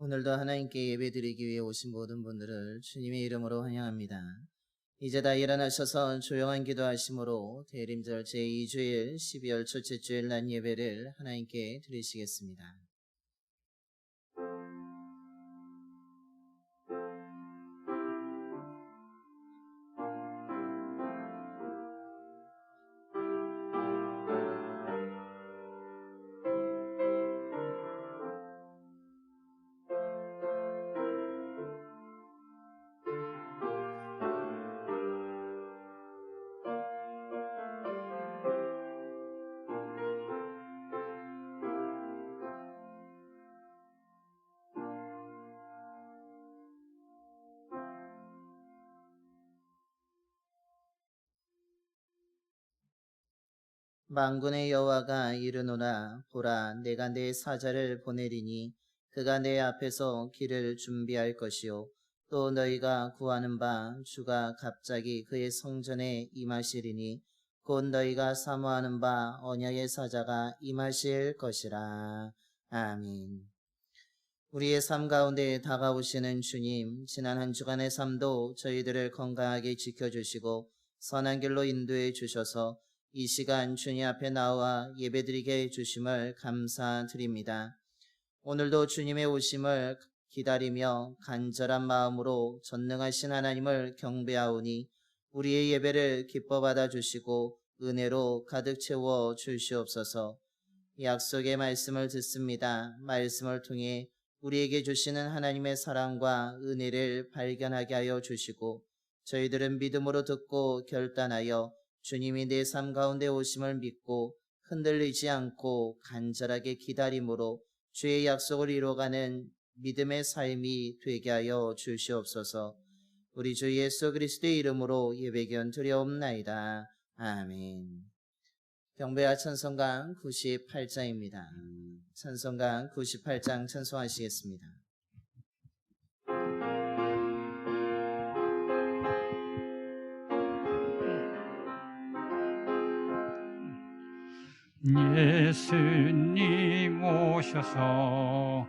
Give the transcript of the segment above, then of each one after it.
오늘도 하나님께 예배드리기 위해 오신 모든 분들을 주님의 이름으로 환영합니다. 이제 다 일어나셔서 조용한 기도하심으로 대림절 제2주일 12월 첫째 주일 날 예배를 하나님께 드리시겠습니다. 만군의 여호와가 이르노라. 보라, 내가 내 사자를 보내리니 그가 내 앞에서 길을 준비할 것이요 또 너희가 구하는 바 주가 갑자기 그의 성전에 임하시리니 곧 너희가 사모하는 바 언약의 사자가 임하실 것이라. 아멘. 우리의 삶 가운데 다가오시는 주님, 지난 한 주간의 삶도 저희들을 건강하게 지켜주시고 선한 길로 인도해 주셔서 이 시간 주님 앞에 나와 예배드리게 해주심을 감사드립니다. 오늘도 주님의 오심을 기다리며 간절한 마음으로 전능하신 하나님을 경배하오니 우리의 예배를 기뻐 받아주시고 은혜로 가득 채워 주시옵소서. 약속의 말씀을 듣습니다. 말씀을 통해 우리에게 주시는 하나님의 사랑과 은혜를 발견하게 하여 주시고 저희들은 믿음으로 듣고 결단하여 주님이 내 삶 가운데 오심을 믿고 흔들리지 않고 간절하게 기다림으로 주의 약속을 이루어가는 믿음의 삶이 되게 하여 주시옵소서. 우리 주 예수 그리스도의 이름으로 예배견 드려옵나이다. 아멘. 경배와 찬송가 98장입니다. 찬송가 98장 찬송하시겠습니다. 예수님 오셔서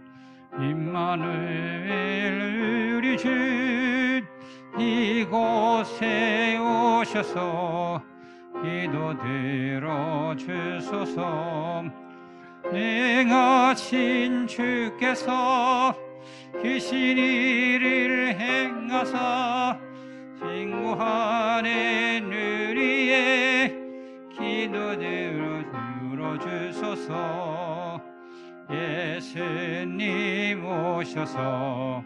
임마누엘 우리 주 이곳에 오셔서 기도 들어주소서. 능하신 주께서 귀신 일을 행하사 진구하는 우리의 기도 들어주소서. 예수님 오셔서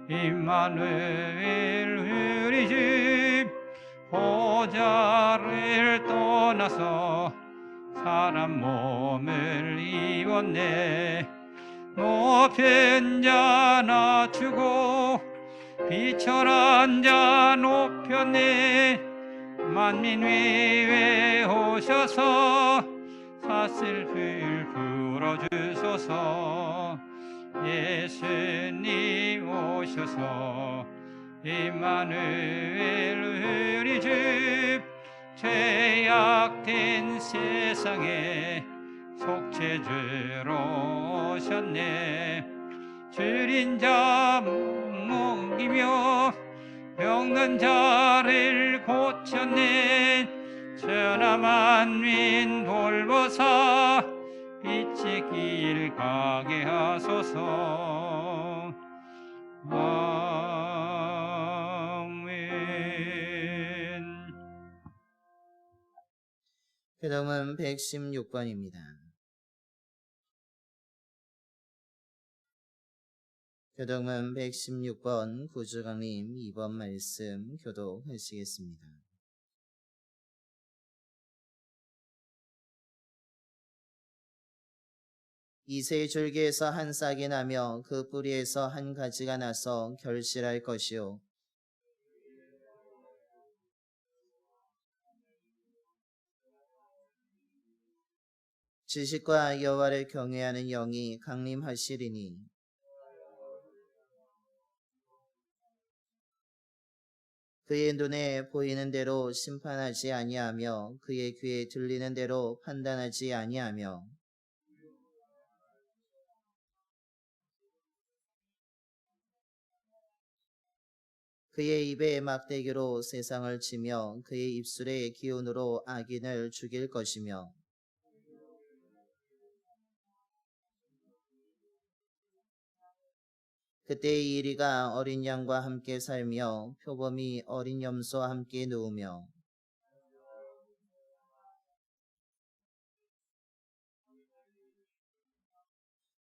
임마누엘 우리 집 보좌를 떠나서 사람 몸을 입었네. 높은 자 낮추고 비천한 자 높였네. 만민 위에 오셔서 사슬을 풀어주소서. 예수님 오셔서 임마누엘 우리 집 죄악된 세상에 속죄주로 오셨네. 줄인 자 먹이며 병든 자를 고쳤네. 천하 만민 돌보사 빛의 길 가게 하소서. 아멘. 교동은 116번입니다. 교동은 116번 구주강님 2번 말씀 교독하시겠습니다. 이새 줄기에서 한 싹이 나며 그 뿌리에서 한 가지가 나서 결실할 것이요 지식과 여호와를 경외하는 영이 강림하시리니 그의 눈에 보이는 대로 심판하지 아니하며 그의 귀에 들리는 대로 판단하지 아니하며 그의 입에 막대기로 세상을 치며 그의 입술의 기운으로 악인을 죽일 것이며 그때 이리가 어린 양과 함께 살며 표범이 어린 염소와 함께 누우며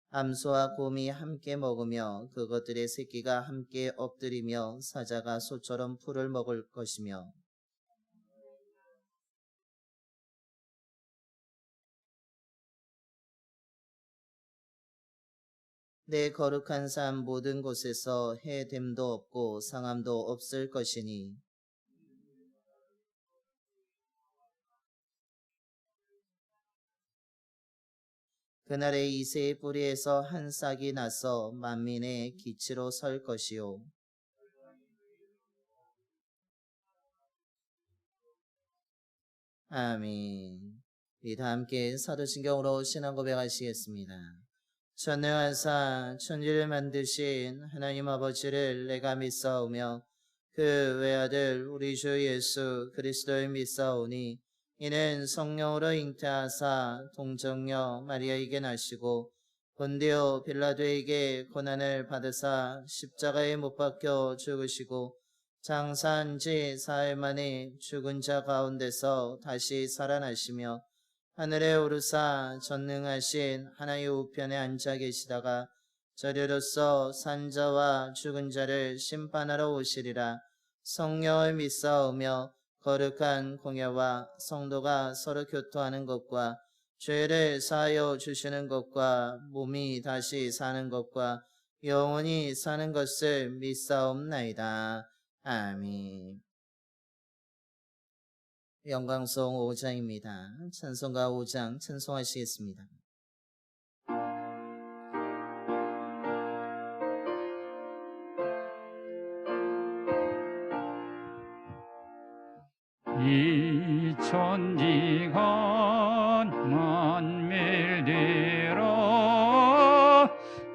암소와 곰이 함께 먹으며 그것들의 새끼가 함께 엎드리며 사자가 소처럼 풀을 먹을 것이며 내 거룩한 삶 모든 곳에서 해됨도 없고 상함도 없을 것이니 그날에 이새의 뿌리에서 한 싹이 나서 만민의 기치로 설 것이요 아멘. 우리 다 함께 사도신경으로 신앙 고백하시겠습니다. 전능하사 천지를 만드신 하나님 아버지를 내가 믿사오며 그 외아들 우리 주 예수 그리스도를 믿사오니 이는 성령으로 잉태하사 동정녀 마리아에게 나시고 본디오 빌라도에게 고난을 받으사 십자가에 못 박혀 죽으시고 장사한 지 사흘 만에 죽은 자 가운데서 다시 살아나시며 하늘에 오르사 전능하신 하나님 우편에 앉아 계시다가 저리로서 산 자와 죽은 자를 심판하러 오시리라. 성령을 믿사오며 거룩한 공예와 성도가 서로 교토하는 것과 죄를 사하여 주시는 것과 몸이 다시 사는 것과 영원히 사는 것을 믿사옵나이다. 아멘. 영광송 5장입니다. 찬송가 5장 찬송하시겠습니다. 이 천지간 만밀대로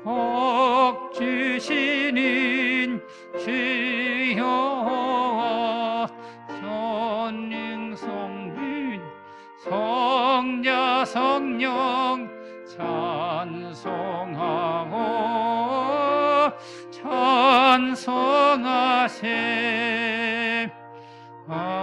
복 주시는 주여 전능 성빈 성자 성령 찬송하고 찬송하세 아멘.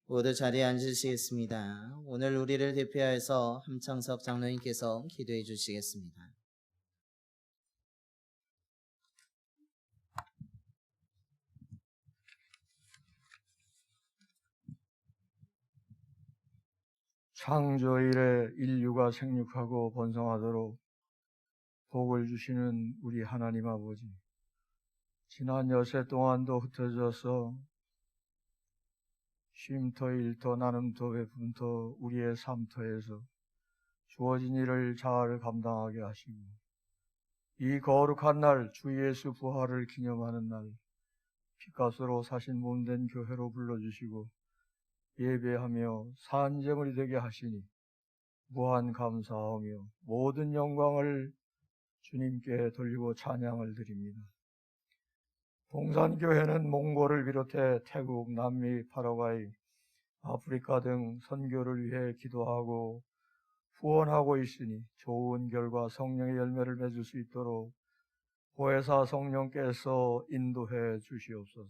모두 자리에 앉으시겠습니다. 오늘 우리를 대표하여서 함창석 장로님께서 기도해 주시겠습니다. 창조 이래 인류가 생육하고 번성하도록 복을 주시는 우리 하나님 아버지, 지난 여세 동안도 흩어져서 쉼터, 일터, 나눔터, 베품터, 우리의 삶터에서 주어진 일을 잘 감당하게 하시고 이 거룩한 날, 주 예수 부활을 기념하는 날, 피값으로 사신 몸된 교회로 불러주시고 예배하며 산정을 되게 하시니 무한 감사하며 모든 영광을 주님께 돌리고 찬양을 드립니다. 동산교회는 몽골을 비롯해 태국, 남미, 파라과이, 아프리카 등 선교를 위해 기도하고 후원하고 있으니 좋은 결과 성령의 열매를 맺을 수 있도록 보혜사 성령께서 인도해 주시옵소서.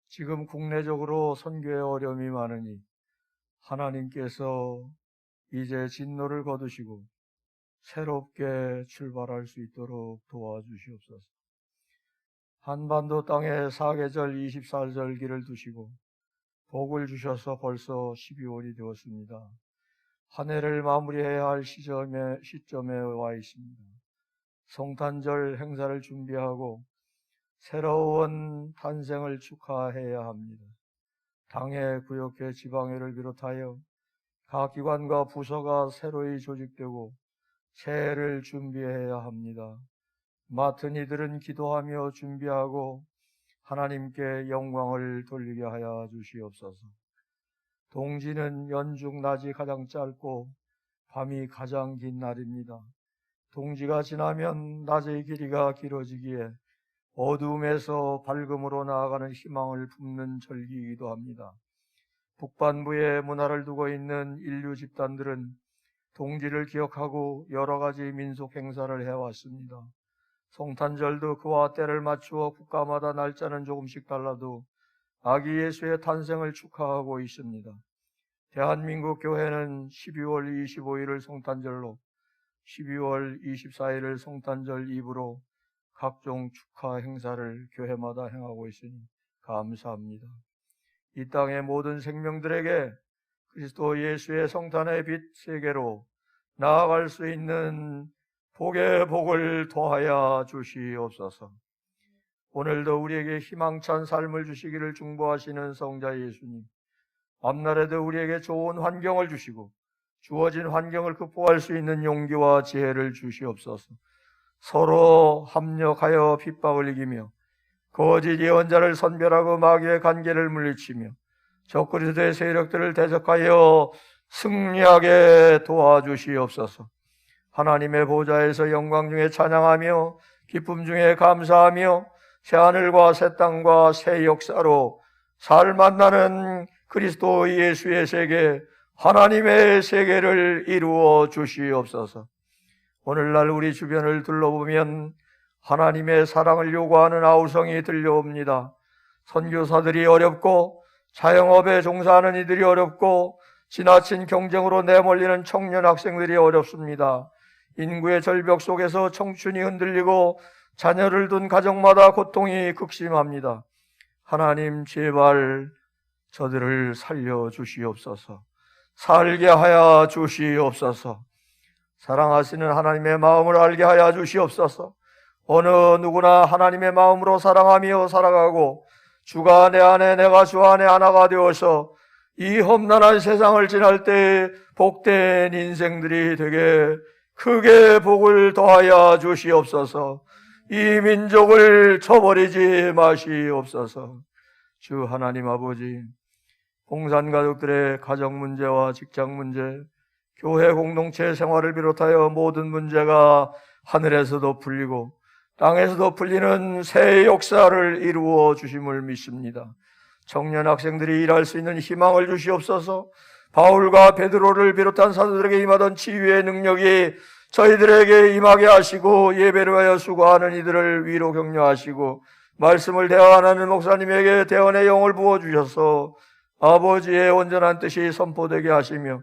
지금 국내적으로 선교에 어려움이 많으니 하나님께서 이제 진노를 거두시고 새롭게 출발할 수 있도록 도와주시옵소서. 한반도 땅에 사계절 24절기를 두시고 복을 주셔서 벌써 12월이 되었습니다. 한 해를 마무리해야 할 시점에 와 있습니다. 성탄절 행사를 준비하고 새로운 탄생을 축하해야 합니다. 당회, 구역회, 지방회를 비롯하여 각 기관과 부서가 새로이 조직되고 새해를 준비해야 합니다. 맡은 이들은 기도하며 준비하고 하나님께 영광을 돌리게 하여 주시옵소서. 동지는 연중 낮이 가장 짧고 밤이 가장 긴 날입니다. 동지가 지나면 낮의 길이가 길어지기에 어두움에서 밝음으로 나아가는 희망을 품는 절기이기도 합니다. 북반부에 문화를 두고 있는 인류 집단들은 동지를 기억하고 여러 가지 민속 행사를 해왔습니다. 성탄절도 그와 때를 맞추어 국가마다 날짜는 조금씩 달라도 아기 예수의 탄생을 축하하고 있습니다. 대한민국 교회는 12월 25일을 성탄절로, 12월 24일을 성탄절 이브로 각종 축하 행사를 교회마다 행하고 있으니 감사합니다. 이 땅의 모든 생명들에게 그리스도 예수의 성탄의 빛 세계로 나아갈 수 있는 복의 복을 더하여 주시옵소서. 오늘도 우리에게 희망찬 삶을 주시기를 중보하시는 성자 예수님, 앞날에도 우리에게 좋은 환경을 주시고 주어진 환경을 극복할 수 있는 용기와 지혜를 주시옵소서. 서로 합력하여 핍박을 이기며 거짓 예언자를 선별하고 마귀의 관계를 물리치며 적그리스도의 세력들을 대적하여 승리하게 도와주시옵소서. 하나님의 보좌에서 영광 중에 찬양하며 기쁨 중에 감사하며 새하늘과 새 땅과 새 역사로 살 만나는 그리스도 예수의 세계, 하나님의 세계를 이루어 주시옵소서. 오늘날 우리 주변을 둘러보면 하나님의 사랑을 요구하는 아우성이 들려옵니다. 선교사들이 어렵고 자영업에 종사하는 이들이 어렵고 지나친 경쟁으로 내몰리는 청년 학생들이 어렵습니다. 인구의 절벽 속에서 청춘이 흔들리고 자녀를 둔 가정마다 고통이 극심합니다. 하나님 제발 저들을 살려주시옵소서. 살게 하여 주시옵소서. 사랑하시는 하나님의 마음을 알게 하여 주시옵소서. 어느 누구나 하나님의 마음으로 사랑하며 살아가고 주가 내 안에 내가 주 안에 하나가 되어서 이 험난한 세상을 지날 때 복된 인생들이 되게 크게 복을 더하여 주시옵소서. 이 민족을 저버리지 마시옵소서. 주 하나님 아버지, 공산가족들의 가정 문제와 직장 문제, 교회 공동체 생활을 비롯하여 모든 문제가 하늘에서도 풀리고 땅에서도 풀리는 새 역사를 이루어 주심을 믿습니다. 청년 학생들이 일할 수 있는 희망을 주시옵소서. 바울과 베드로를 비롯한 사도들에게 임하던 치유의 능력이 저희들에게 임하게 하시고 예배를 하여 수고하는 이들을 위로 격려하시고 말씀을 대화하는 목사님에게 대언의 영을 부어주셔서 아버지의 온전한 뜻이 선포되게 하시며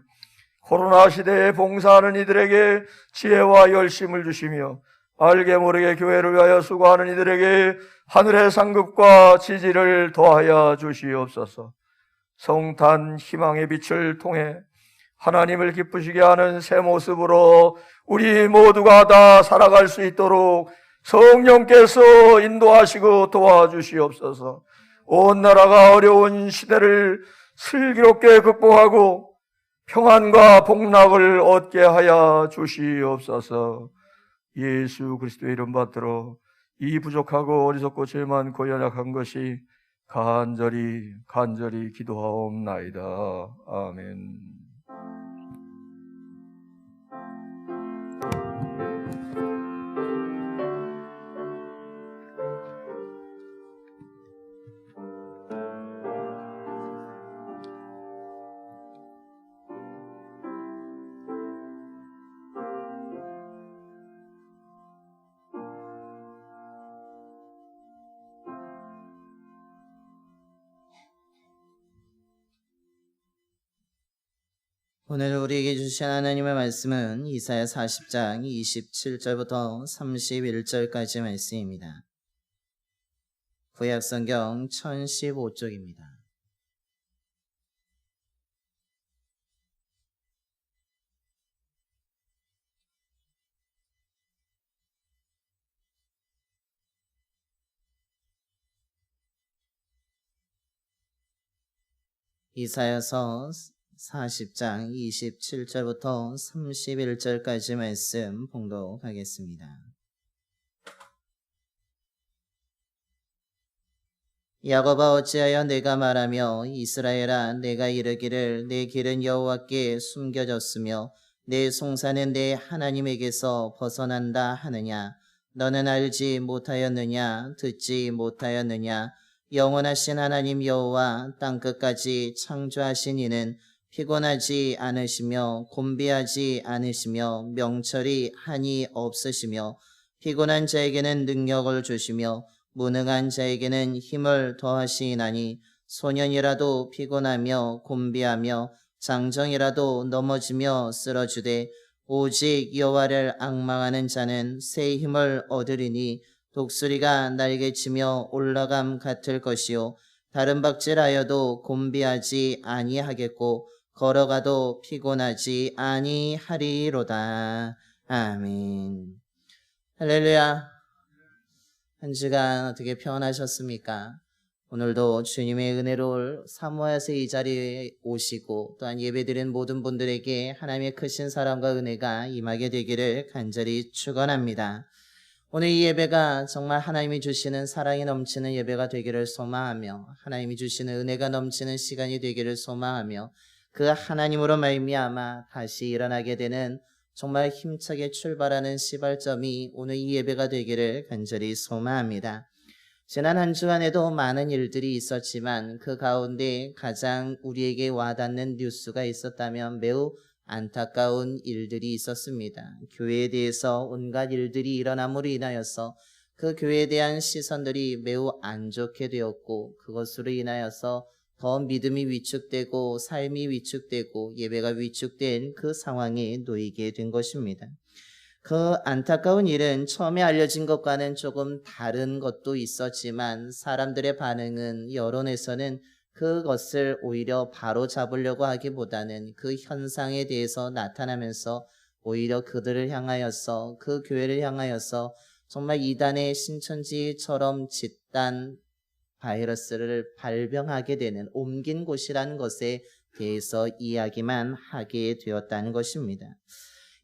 코로나 시대에 봉사하는 이들에게 지혜와 열심을 주시며 알게 모르게 교회를 위하여 수고하는 이들에게 하늘의 상급과 지지를 더하여 주시옵소서. 성탄 희망의 빛을 통해 하나님을 기쁘시게 하는 새 모습으로 우리 모두가 다 살아갈 수 있도록 성령께서 인도하시고 도와주시옵소서. 온 나라가 어려운 시대를 슬기롭게 극복하고 평안과 복락을 얻게 하여 주시옵소서. 예수 그리스도의 이름 받들어 이 부족하고 어리석고 죄 많고 연약한 것이 간절히 기도하옵나이다. 아멘. 오늘 우리에게 주신 하나님의 말씀은 이사야 40장 27절부터 31절까지 말씀입니다. 구약성경 1015쪽입니다. 이사야서 40장 27절부터 31절까지 말씀 봉독하겠습니다. 야곱아 어찌하여 내가 말하며 이스라엘아 내가 이르기를 내 길은 여호와께 숨겨졌으며 내 송사는 내 하나님에게서 벗어난다 하느냐? 너는 알지 못하였느냐? 듣지 못하였느냐? 영원하신 하나님 여호와 땅끝까지 창조하신 이는 피곤하지 않으시며 곤비하지 않으시며 명철이 한이 없으시며 피곤한 자에게는 능력을 주시며 무능한 자에게는 힘을 더하시나니 소년이라도 피곤하며 곤비하며 장정이라도 넘어지며 쓰러지되 오직 여호와를 앙망하는 자는 새 힘을 얻으리니 독수리가 날개치며 올라감 같을 것이요 다른 박질하여도 곤비하지 아니하겠고 걸어가도 피곤하지 아니하리로다. 아멘. 할렐루야. 한 주간 어떻게 평안하셨습니까? 오늘도 주님의 은혜로 사모하여서 이 자리에 오시고 또한 예배드린 모든 분들에게 하나님의 크신 사랑과 은혜가 임하게 되기를 간절히 축원합니다. 오늘 이 예배가 정말 하나님이 주시는 사랑이 넘치는 예배가 되기를 소망하며 하나님이 주시는 은혜가 넘치는 시간이 되기를 소망하며 그 하나님으로 말미암아 다시 일어나게 되는 정말 힘차게 출발하는 시발점이 오늘 이 예배가 되기를 간절히 소망합니다. 지난 한 주간에도 많은 일들이 있었지만 그 가운데 가장 우리에게 와닿는 뉴스가 있었다면 매우 안타까운 일들이 있었습니다. 교회에 대해서 온갖 일들이 일어남으로 인하여서 그 교회에 대한 시선들이 매우 안 좋게 되었고 그것으로 인하여서 더 믿음이 위축되고 삶이 위축되고 예배가 위축된 그 상황에 놓이게 된 것입니다. 그 안타까운 일은 처음에 알려진 것과는 조금 다른 것도 있었지만 사람들의 반응은 여론에서는 그것을 오히려 바로 잡으려고 하기보다는 그 현상에 대해서 나타나면서 오히려 그들을 향하여서 그 교회를 향하여서 정말 이단의 신천지처럼 집단 바이러스를 발병하게 되는 옮긴 곳이라는 것에 대해서 이야기만 하게 되었다는 것입니다.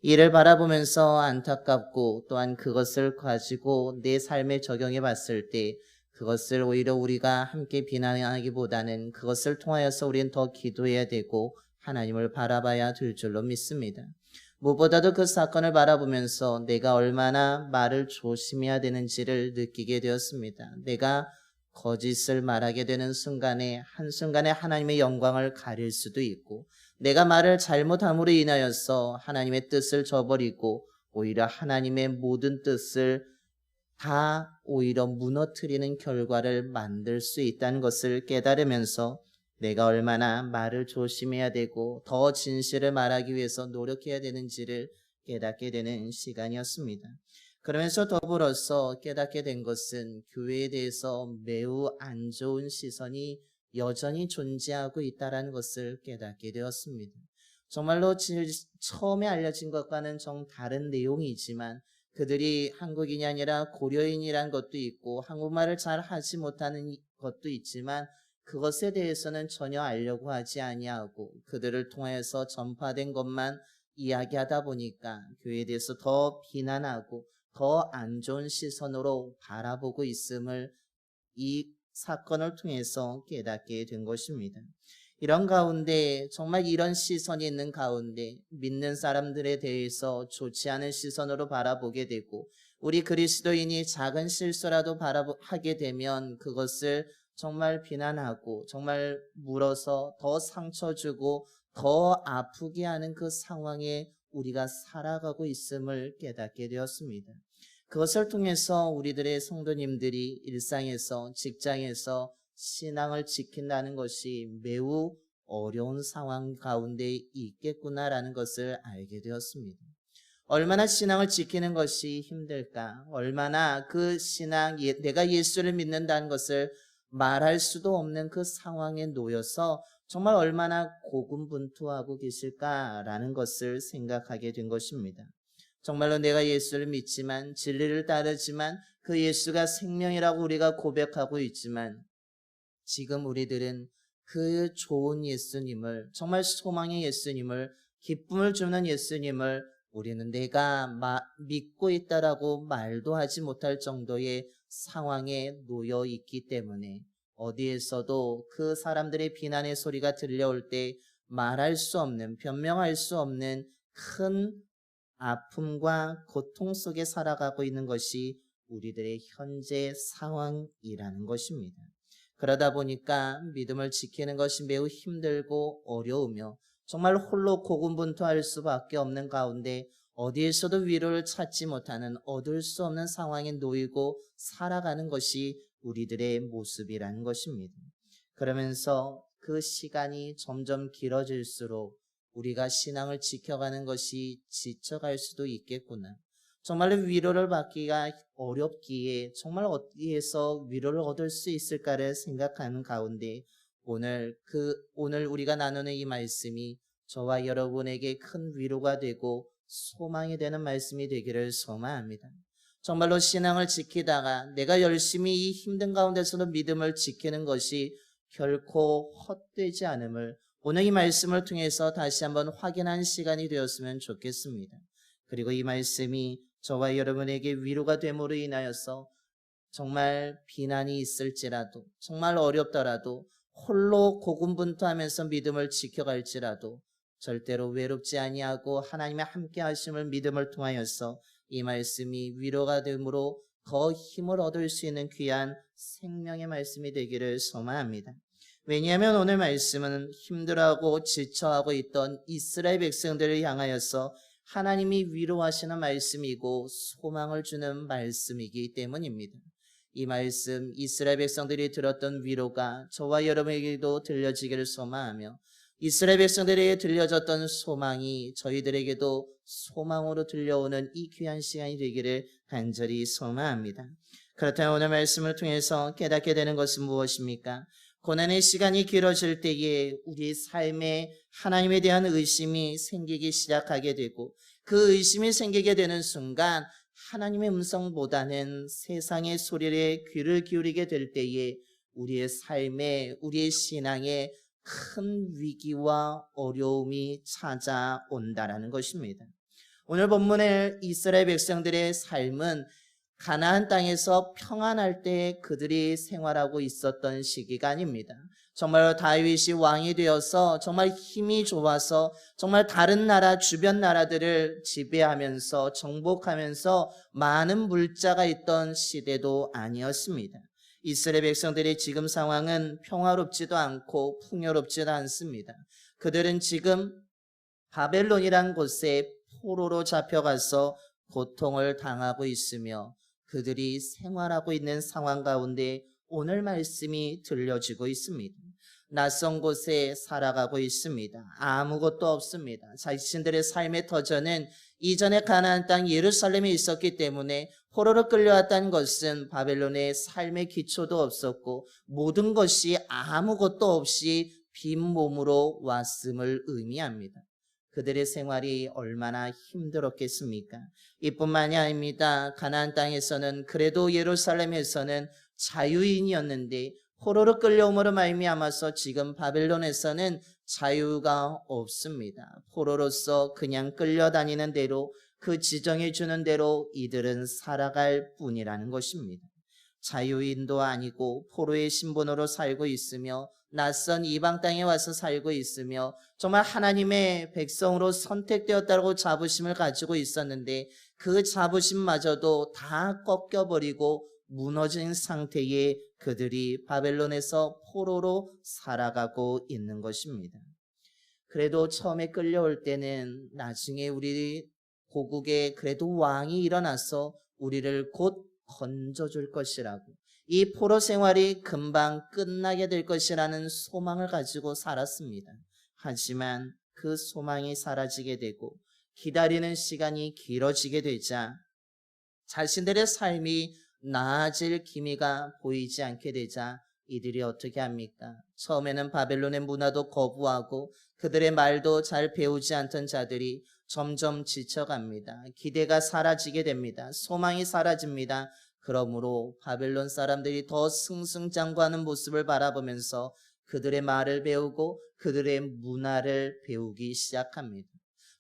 이를 바라보면서 안타깝고 또한 그것을 가지고 내 삶에 적용해 봤을 때 그것을 오히려 우리가 함께 비난하기보다는 그것을 통하여서 우리는 더 기도해야 되고 하나님을 바라봐야 될 줄로 믿습니다. 무엇보다도 그 사건을 바라보면서 내가 얼마나 말을 조심해야 되는지를 느끼게 되었습니다. 내가 거짓을 말하게 되는 순간에 한순간에 하나님의 영광을 가릴 수도 있고 내가 말을 잘못함으로 인하여서 하나님의 뜻을 저버리고 오히려 하나님의 모든 뜻을 다 오히려 무너뜨리는 결과를 만들 수 있다는 것을 깨달으면서 내가 얼마나 말을 조심해야 되고 더 진실을 말하기 위해서 노력해야 되는지를 깨닫게 되는 시간이었습니다. 그러면서 더불어서 깨닫게 된 것은 교회에 대해서 매우 안 좋은 시선이 여전히 존재하고 있다는 것을 깨닫게 되었습니다. 정말로 처음에 알려진 것과는 좀 다른 내용이지만 그들이 한국인이 아니라 고려인이란 것도 있고 한국말을 잘 하지 못하는 것도 있지만 그것에 대해서는 전혀 알려고 하지 아니하고 그들을 통해서 전파된 것만 이야기하다 보니까 교회에 대해서 더 비난하고 더 안 좋은 시선으로 바라보고 있음을 이 사건을 통해서 깨닫게 된 것입니다. 이런 가운데 정말 이런 시선이 있는 가운데 믿는 사람들에 대해서 좋지 않은 시선으로 바라보게 되고 우리 그리스도인이 작은 실수라도 하게 되면 그것을 정말 비난하고 정말 물어서 더 상처 주고 더 아프게 하는 그 상황에 우리가 살아가고 있음을 깨닫게 되었습니다. 그것을 통해서 우리들의 성도님들이 일상에서 직장에서 신앙을 지킨다는 것이 매우 어려운 상황 가운데 있겠구나라는 것을 알게 되었습니다. 얼마나 신앙을 지키는 것이 힘들까? 얼마나 그 신앙, 내가 예수를 믿는다는 것을 말할 수도 없는 그 상황에 놓여서 정말 얼마나 고군분투하고 계실까라는 것을 생각하게 된 것입니다. 정말로 내가 예수를 믿지만 진리를 따르지만 그 예수가 생명이라고 우리가 고백하고 있지만 지금 우리들은 그 좋은 예수님을 정말 소망의 예수님을 기쁨을 주는 예수님을 우리는 내가 믿고 있다라고 말도 하지 못할 정도의 상황에 놓여 있기 때문에 어디에서도 그 사람들의 비난의 소리가 들려올 때 말할 수 없는 변명할 수 없는 큰 아픔과 고통 속에 살아가고 있는 것이 우리들의 현재 상황이라는 것입니다. 그러다 보니까 믿음을 지키는 것이 매우 힘들고 어려우며 정말 홀로 고군분투할 수밖에 없는 가운데 어디에서도 위로를 찾지 못하는 얻을 수 없는 상황에 놓이고 살아가는 것이 우리들의 모습이라는 것입니다. 그러면서 그 시간이 점점 길어질수록 우리가 신앙을 지켜가는 것이 지쳐갈 수도 있겠구나. 정말로 위로를 받기가 어렵기에 정말 어디에서 위로를 얻을 수 있을까를 생각하는 가운데 오늘 우리가 나누는 이 말씀이 저와 여러분에게 큰 위로가 되고 소망이 되는 말씀이 되기를 소망합니다. 정말로 신앙을 지키다가 내가 열심히 이 힘든 가운데서도 믿음을 지키는 것이 결코 헛되지 않음을 오늘 이 말씀을 통해서 다시 한번 확인한 시간이 되었으면 좋겠습니다. 그리고 이 말씀이 저와 여러분에게 위로가 됨으로 인하여서 정말 비난이 있을지라도 정말 어렵더라도 홀로 고군분투하면서 믿음을 지켜갈지라도 절대로 외롭지 아니하고 하나님의 함께 하심을 믿음을 통하여서 이 말씀이 위로가 됨으로 더 힘을 얻을 수 있는 귀한 생명의 말씀이 되기를 소망합니다. 왜냐하면 오늘 말씀은 힘들어하고 지쳐하고 있던 이스라엘 백성들을 향하여서 하나님이 위로하시는 말씀이고 소망을 주는 말씀이기 때문입니다. 이 말씀 이스라엘 백성들이 들었던 위로가 저와 여러분에게도 들려지기를 소망하며 이스라엘 백성들에게 들려졌던 소망이 저희들에게도 소망으로 들려오는 이 귀한 시간이 되기를 간절히 소망합니다. 그렇다면 오늘 말씀을 통해서 깨닫게 되는 것은 무엇입니까? 고난의 시간이 길어질 때에 우리 삶에 하나님에 대한 의심이 생기기 시작하게 되고 그 의심이 생기게 되는 순간 하나님의 음성보다는 세상의 소리에 귀를 기울이게 될 때에 우리의 삶에 우리의 신앙에 큰 위기와 어려움이 찾아온다라는 것입니다. 오늘 본문의 이스라엘 백성들의 삶은 가나안 땅에서 평안할 때 그들이 생활하고 있었던 시기가 아닙니다. 정말 다윗이 왕이 되어서 정말 힘이 좋아서 정말 다른 나라 주변 나라들을 지배하면서 정복하면서 많은 물자가 있던 시대도 아니었습니다. 이스라엘 백성들의 지금 상황은 평화롭지도 않고 풍요롭지도 않습니다. 그들은 지금 바벨론이란 곳에 포로로 잡혀가서 고통을 당하고 있으며 그들이 생활하고 있는 상황 가운데 오늘 말씀이 들려지고 있습니다. 낯선 곳에 살아가고 있습니다. 아무것도 없습니다. 자신들의 삶의 터전은 이전에 가나안 땅 예루살렘에 있었기 때문에 포로로 끌려왔다는 것은 바벨론의 삶의 기초도 없었고 모든 것이 아무것도 없이 빈 몸으로 왔음을 의미합니다. 그들의 생활이 얼마나 힘들었겠습니까? 이뿐만이 아닙니다. 가나안 땅에서는 그래도 예루살렘에서는 자유인이었는데 포로로 끌려옴으로 말미암아서 지금 바벨론에서는 자유가 없습니다. 포로로서 그냥 끌려다니는 대로 그 지정해 주는 대로 이들은 살아갈 뿐이라는 것입니다. 자유인도 아니고 포로의 신분으로 살고 있으며 낯선 이방 땅에 와서 살고 있으며 정말 하나님의 백성으로 선택되었다고 자부심을 가지고 있었는데 그 자부심마저도 다 꺾여버리고 무너진 상태에 그들이 바벨론에서 포로로 살아가고 있는 것입니다. 그래도 처음에 끌려올 때는 나중에 우리 고국에 그래도 왕이 일어나서 우리를 곧 건져줄 것이라고 이 포로 생활이 금방 끝나게 될 것이라는 소망을 가지고 살았습니다. 하지만 그 소망이 사라지게 되고 기다리는 시간이 길어지게 되자 자신들의 삶이 나아질 기미가 보이지 않게 되자 이들이 어떻게 합니까? 처음에는 바벨론의 문화도 거부하고 그들의 말도 잘 배우지 않던 자들이 점점 지쳐갑니다. 기대가 사라지게 됩니다. 소망이 사라집니다. 그러므로 바벨론 사람들이 더 승승장구하는 모습을 바라보면서 그들의 말을 배우고 그들의 문화를 배우기 시작합니다.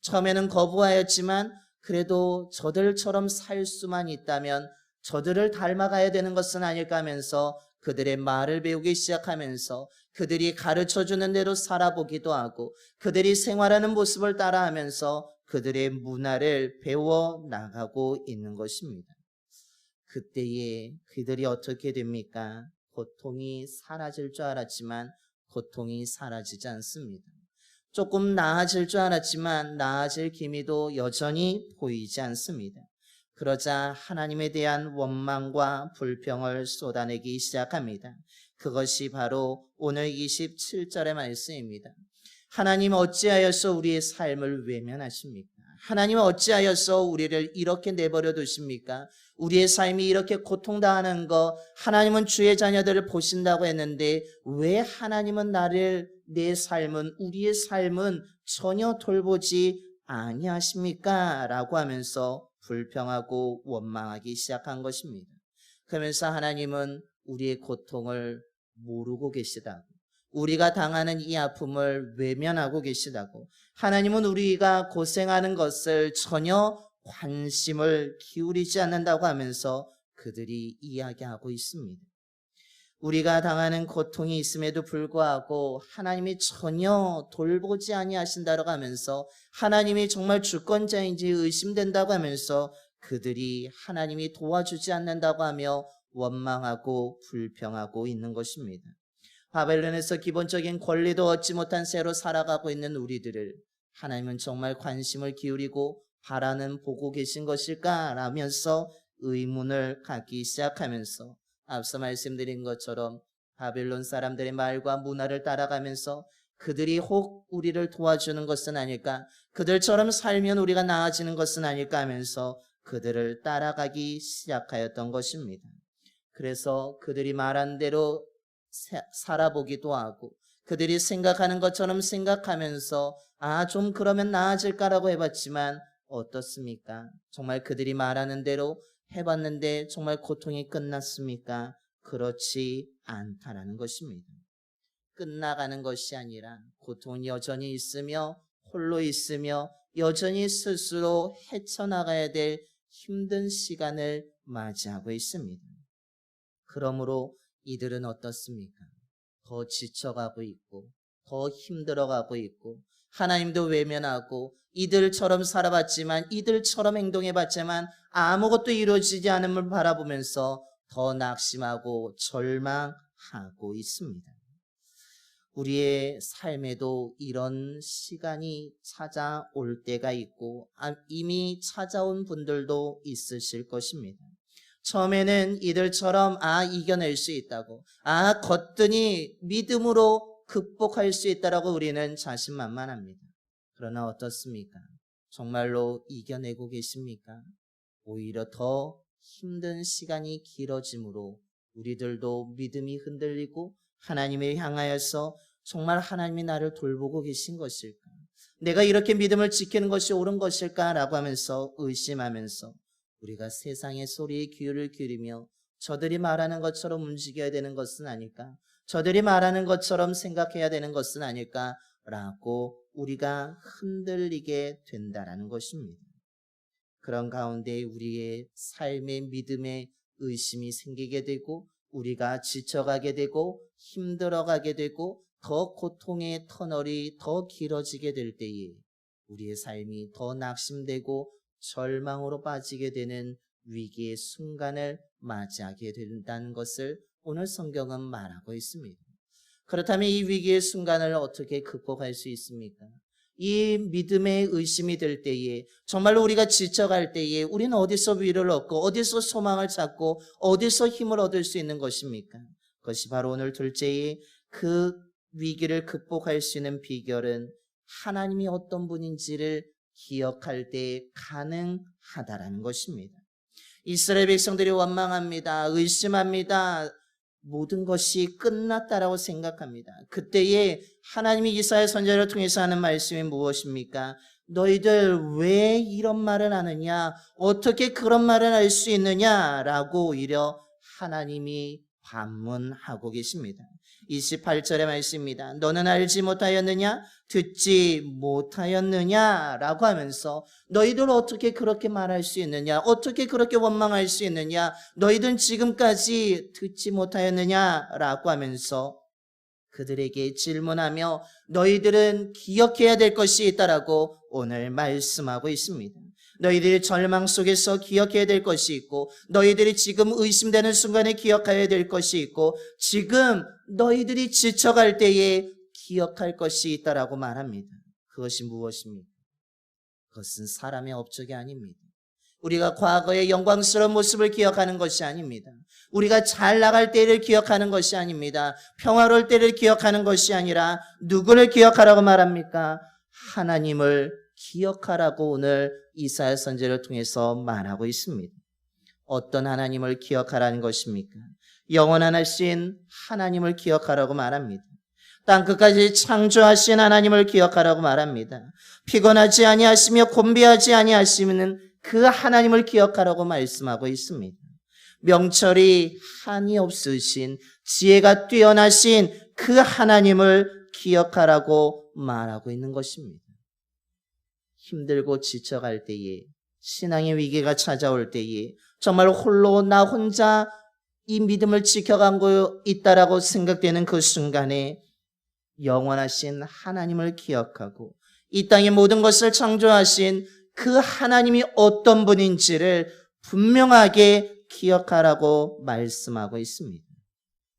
처음에는 거부하였지만 그래도 저들처럼 살 수만 있다면 저들을 닮아가야 되는 것은 아닐까 하면서 그들의 말을 배우기 시작하면서 그들이 가르쳐주는 대로 살아보기도 하고 그들이 생활하는 모습을 따라하면서 그들의 문화를 배워 나가고 있는 것입니다. 그때에 그들이 어떻게 됩니까? 고통이 사라질 줄 알았지만 고통이 사라지지 않습니다. 조금 나아질 줄 알았지만 나아질 기미도 여전히 보이지 않습니다. 그러자 하나님에 대한 원망과 불평을 쏟아내기 시작합니다. 그것이 바로 오늘 27절의 말씀입니다. 하나님 어찌하여서 우리의 삶을 외면하십니까? 하나님 어찌하여서 우리를 이렇게 내버려 두십니까? 우리의 삶이 이렇게 고통당하는 거 하나님은 주의 자녀들을 보신다고 했는데 왜 하나님은 내 삶은 우리의 삶은 전혀 돌보지 아니하십니까? 라고 하면서 불평하고 원망하기 시작한 것입니다. 그러면서 하나님은 우리의 고통을 모르고 계시다고, 우리가 당하는 이 아픔을 외면하고 계시다고, 하나님은 우리가 고생하는 것을 전혀 관심을 기울이지 않는다고 하면서 그들이 이야기하고 있습니다. 우리가 당하는 고통이 있음에도 불구하고 하나님이 전혀 돌보지 아니하신다고 하면서 하나님이 정말 주권자인지 의심된다고 하면서 그들이 하나님이 도와주지 않는다고 하며 원망하고 불평하고 있는 것입니다. 바벨론에서 기본적인 권리도 얻지 못한 채로 살아가고 있는 우리들을 하나님은 정말 관심을 기울이고 바라는 보고 계신 것일까? 라면서 의문을 갖기 시작하면서 앞서 말씀드린 것처럼 바벨론 사람들의 말과 문화를 따라가면서 그들이 혹 우리를 도와주는 것은 아닐까? 그들처럼 살면 우리가 나아지는 것은 아닐까 하면서 그들을 따라가기 시작하였던 것입니다. 그래서 그들이 말한 대로 살아보기도 하고 그들이 생각하는 것처럼 생각하면서 좀 그러면 나아질까라고 해봤지만 어떻습니까? 정말 그들이 말하는 대로 해봤는데 정말 고통이 끝났습니까? 그렇지 않다라는 것입니다. 끝나가는 것이 아니라 고통은 여전히 있으며 홀로 있으며 여전히 스스로 헤쳐나가야 될 힘든 시간을 맞이하고 있습니다. 그러므로 이들은 어떻습니까? 더 지쳐가고 있고 더 힘들어가고 있고 하나님도 외면하고 이들처럼 살아봤지만 이들처럼 행동해봤지만 아무것도 이루어지지 않음을 바라보면서 더 낙심하고 절망하고 있습니다. 우리의 삶에도 이런 시간이 찾아올 때가 있고 이미 찾아온 분들도 있으실 것입니다. 처음에는 이들처럼 이겨낼 수 있다고 거뜬히 믿음으로 극복할 수 있다라고 우리는 자신만만합니다. 그러나 어떻습니까? 정말로 이겨내고 계십니까? 오히려 더 힘든 시간이 길어짐으로 우리들도 믿음이 흔들리고 하나님을 향하여서 정말 하나님이 나를 돌보고 계신 것일까? 내가 이렇게 믿음을 지키는 것이 옳은 것일까? 라고 하면서 의심하면서 우리가 세상의 소리에 귀를 기울이며 저들이 말하는 것처럼 움직여야 되는 것은 아닐까? 저들이 말하는 것처럼 생각해야 되는 것은 아닐까? 라고 우리가 흔들리게 된다라는 것입니다. 그런 가운데 우리의 삶의 믿음에 의심이 생기게 되고 우리가 지쳐가게 되고 힘들어가게 되고 더 고통의 터널이 더 길어지게 될 때에 우리의 삶이 더 낙심되고 절망으로 빠지게 되는 위기의 순간을 맞이하게 된다는 것을 오늘 성경은 말하고 있습니다. 그렇다면 이 위기의 순간을 어떻게 극복할 수 있습니까? 이 믿음의 의심이 될 때에 정말로 우리가 지쳐갈 때에 우리는 어디서 위로를 얻고 어디서 소망을 찾고 어디서 힘을 얻을 수 있는 것입니까? 그것이 바로 오늘 둘째의 그 위기를 극복할 수 있는 비결은 하나님이 어떤 분인지를 기억할 때 가능하다라는 것입니다. 이스라엘 백성들이 원망합니다. 의심합니다. 모든 것이 끝났다라고 생각합니다. 그때에 하나님이 이사야 선지자를 통해서 하는 말씀이 무엇입니까? 너희들 왜 이런 말을 하느냐? 어떻게 그런 말을 할 수 있느냐라고 오히려 하나님이 반문하고 계십니다. 28절의 말씀입니다. 너는 알지 못하였느냐? 듣지 못하였느냐? 라고 하면서 너희들 어떻게 그렇게 말할 수 있느냐? 어떻게 그렇게 원망할 수 있느냐? 너희들은 지금까지 듣지 못하였느냐? 라고 하면서 그들에게 질문하며 너희들은 기억해야 될 것이 있다라고 오늘 말씀하고 있습니다. 너희들이 절망 속에서 기억해야 될 것이 있고, 너희들이 지금 의심되는 순간에 기억해야 될 것이 있고, 지금 너희들이 지쳐갈 때에 기억할 것이 있다라고 말합니다. 그것이 무엇입니까? 그것은 사람의 업적이 아닙니다. 우리가 과거의 영광스러운 모습을 기억하는 것이 아닙니다. 우리가 잘 나갈 때를 기억하는 것이 아닙니다. 평화로울 때를 기억하는 것이 아니라 누구를 기억하라고 말합니까? 하나님을 기억하라고 오늘 이사야 선지자를 통해서 말하고 있습니다. 어떤 하나님을 기억하라는 것입니까? 영원하신 하나님을 기억하라고 말합니다. 땅끝까지 창조하신 하나님을 기억하라고 말합니다. 피곤하지 아니하시며 곤비하지 아니하시는 그 하나님을 기억하라고 말씀하고 있습니다. 명철이 한이 없으신, 지혜가 뛰어나신 그 하나님을 기억하라고 말하고 있는 것입니다. 힘들고 지쳐갈 때에, 신앙의 위기가 찾아올 때에, 정말 홀로 나 혼자 이 믿음을 지켜가고 있다라고 생각되는 그 순간에 영원하신 하나님을 기억하고 이 땅의 모든 것을 창조하신 그 하나님이 어떤 분인지를 분명하게 기억하라고 말씀하고 있습니다.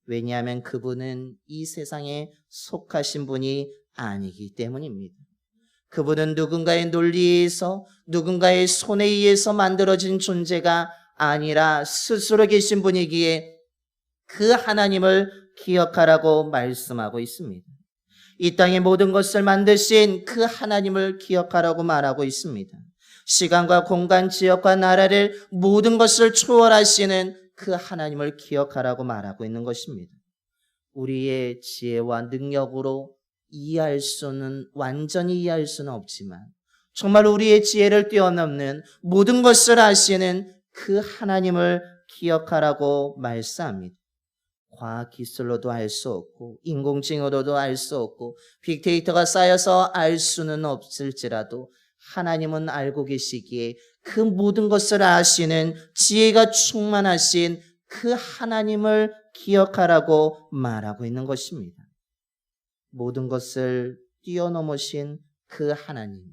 왜냐하면 그분은 이 세상에 속하신 분이 아니기 때문입니다. 그분은 누군가의 논리에 의해서, 누군가의 손에 의해서 만들어진 존재가 아니라 스스로 계신 분이기에 그 하나님을 기억하라고 말씀하고 있습니다. 이 땅의 모든 것을 만드신 그 하나님을 기억하라고 말하고 있습니다. 시간과 공간, 지역과 나라를 모든 것을 초월하시는 그 하나님을 기억하라고 말하고 있는 것입니다. 우리의 지혜와 능력으로 완전히 이해할 수는 없지만 정말 우리의 지혜를 뛰어넘는 모든 것을 아시는 그 하나님을 기억하라고 말씀합니다. 과학기술로도 알 수 없고 인공지능으로도 알 수 없고 빅데이터가 쌓여서 알 수는 없을지라도 하나님은 알고 계시기에 그 모든 것을 아시는 지혜가 충만하신 그 하나님을 기억하라고 말하고 있는 것입니다. 모든 것을 뛰어넘으신 그 하나님,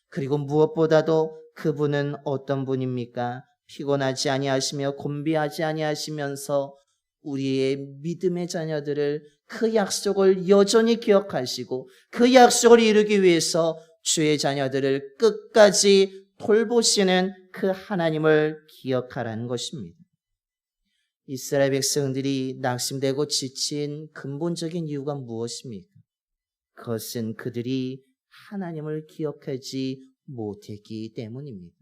그리고 무엇보다도 그분은 어떤 분입니까? 피곤하지 아니하시며 곤비하지 아니하시면서 우리의 믿음의 자녀들을 그 약속을 여전히 기억하시고 그 약속을 이루기 위해서 주의 자녀들을 끝까지 돌보시는 그 하나님을 기억하라는 것입니다. 이스라엘 백성들이 낙심되고 지친 근본적인 이유가 무엇입니까? 그것은 그들이 하나님을 기억하지 못했기 때문입니다.